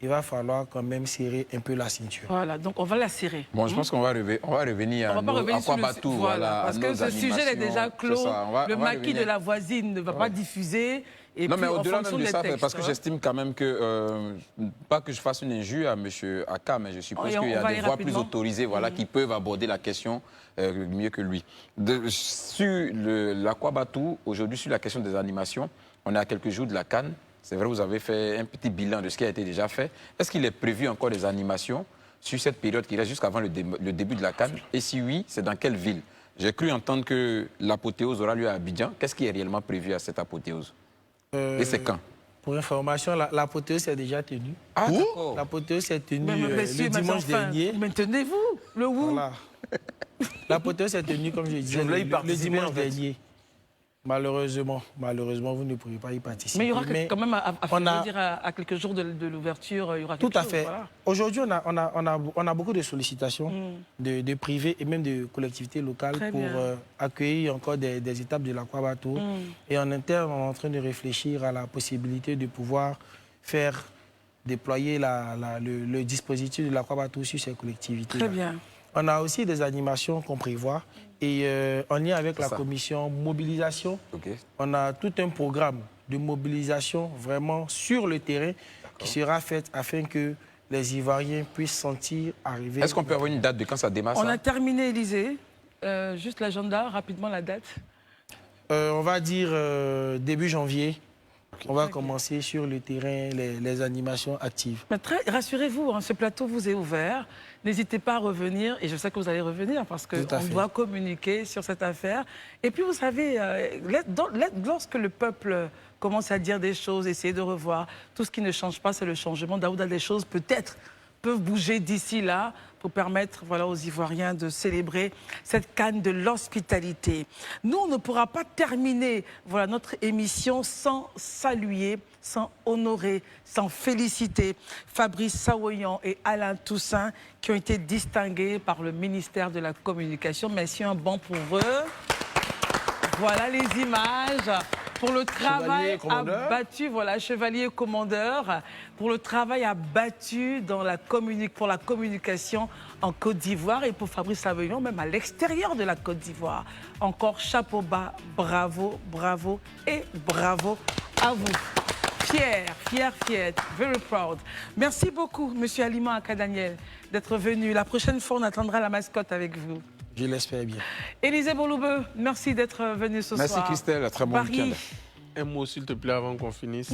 il va falloir quand même serrer un peu la ceinture. Voilà, donc on va la serrer. Bon, je pense qu'on va revenir à Aquabatou. Voilà, parce que ce sujet est déjà clos. Le maquis de la voisine ne va pas diffuser. Et non, puis, mais au-delà même de ça, textes, parce que j'estime quand même que, pas que je fasse une injure à M. Aka, mais je suppose qu'il y a des voix plus autorisées qui peuvent aborder la question mieux que lui. Sur l'Aquabatou, aujourd'hui, sur la question des animations, on est à quelques jours de la CAN. C'est vrai, vous avez fait un petit bilan de ce qui a été déjà fait. Est-ce qu'il est prévu encore des animations sur cette période qui reste jusqu'avant le début de la CAN? Et si oui, c'est dans quelle ville? J'ai cru entendre que l'apothéose aura lieu à Abidjan. Qu'est-ce qui est réellement prévu à cette apothéose? Et c'est quand? Pour information, l'apothéose est déjà tenue. Ah, d'accord. L'apothéose est tenue le dimanche dernier. Maintenez-vous, le où? Voilà. L'apothéose est tenue, comme je disais, le dimanche dernier. Malheureusement, vous ne pourrez pas y participer. Mais il y aura quand même, à quelques jours de l'ouverture, il y aura quelque chose. Tout à fait. Voilà. Aujourd'hui, on a beaucoup de sollicitations de privés et même de collectivités locales pour accueillir encore des étapes de l'Aquabatou. Et en interne, on est en train de réfléchir à la possibilité de pouvoir faire déployer le dispositif de l'Aquabatou sur ces collectivités. Très bien. On a aussi des animations qu'on prévoit. Et en lien avec la commission mobilisation, on a tout un programme de mobilisation vraiment sur le terrain qui sera fait afin que les Ivoiriens puissent sentir arriver... Est-ce qu'on peut avoir une date de quand ça démarre? On a terminé, Élysée. Juste l'agenda, rapidement la date. On va dire début janvier. On va commencer sur le terrain les animations actives. Rassurez-vous, ce plateau vous est ouvert. N'hésitez pas à revenir, et je sais que vous allez revenir parce qu'on doit communiquer sur cette affaire. Et puis vous savez, lorsque le peuple commence à dire des choses, essayer de revoir, tout ce qui ne change pas, c'est le changement. Daouda, des choses peut-être peuvent bouger d'ici là pour permettre aux Ivoiriens de célébrer cette canne de l'hospitalité. Nous, on ne pourra pas terminer notre émission sans saluer, sans honorer, sans féliciter Fabrice Saoyan et Alain Toussaint qui ont été distingués par le ministère de la Communication. Merci, un banc pour eux. Voilà les images. pour le travail commandeur. abattu, voilà, chevalier commandeur, pour le travail abattu dans pour la communication en Côte d'Ivoire et pour Fabrice Avignon, même à l'extérieur de la Côte d'Ivoire. Encore chapeau bas, bravo, bravo et bravo à vous. Fier, very proud. Merci beaucoup, Monsieur Aliment Akadaniel, d'être venu. La prochaine fois, on attendra la mascotte avec vous. Je l'espère bien. Élisée Boloubeux, merci d'être venu ce soir. Merci Christelle, très bon week-end. Un mot s'il te plaît avant qu'on finisse.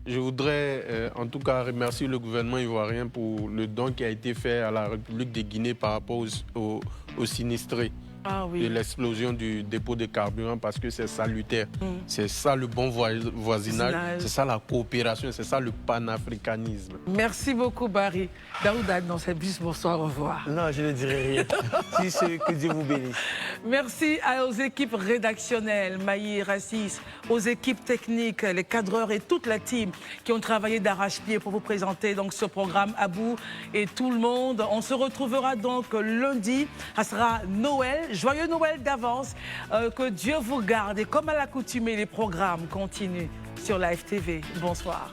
Je voudrais en tout cas remercier le gouvernement ivoirien pour le don qui a été fait à la République de Guinée par rapport aux sinistrés. De l'explosion du dépôt de carburant parce que c'est salutaire. C'est ça le bon voisinage, c'est ça la coopération, c'est ça le panafricanisme. Merci beaucoup Barry. Daouda dans cette bus, bonsoir, au revoir. Non, je ne dirai rien. Si c'est que Dieu vous bénisse. Merci aux équipes rédactionnelles, Maï, Rassis, aux équipes techniques, les cadreurs et toute la team qui ont travaillé d'arrache-pied pour vous présenter donc ce programme à bout et tout le monde. On se retrouvera donc lundi, ça sera Noël. Joyeux Noël d'avance, que Dieu vous garde et comme à l'accoutumée, les programmes continuent sur Live TV. Bonsoir.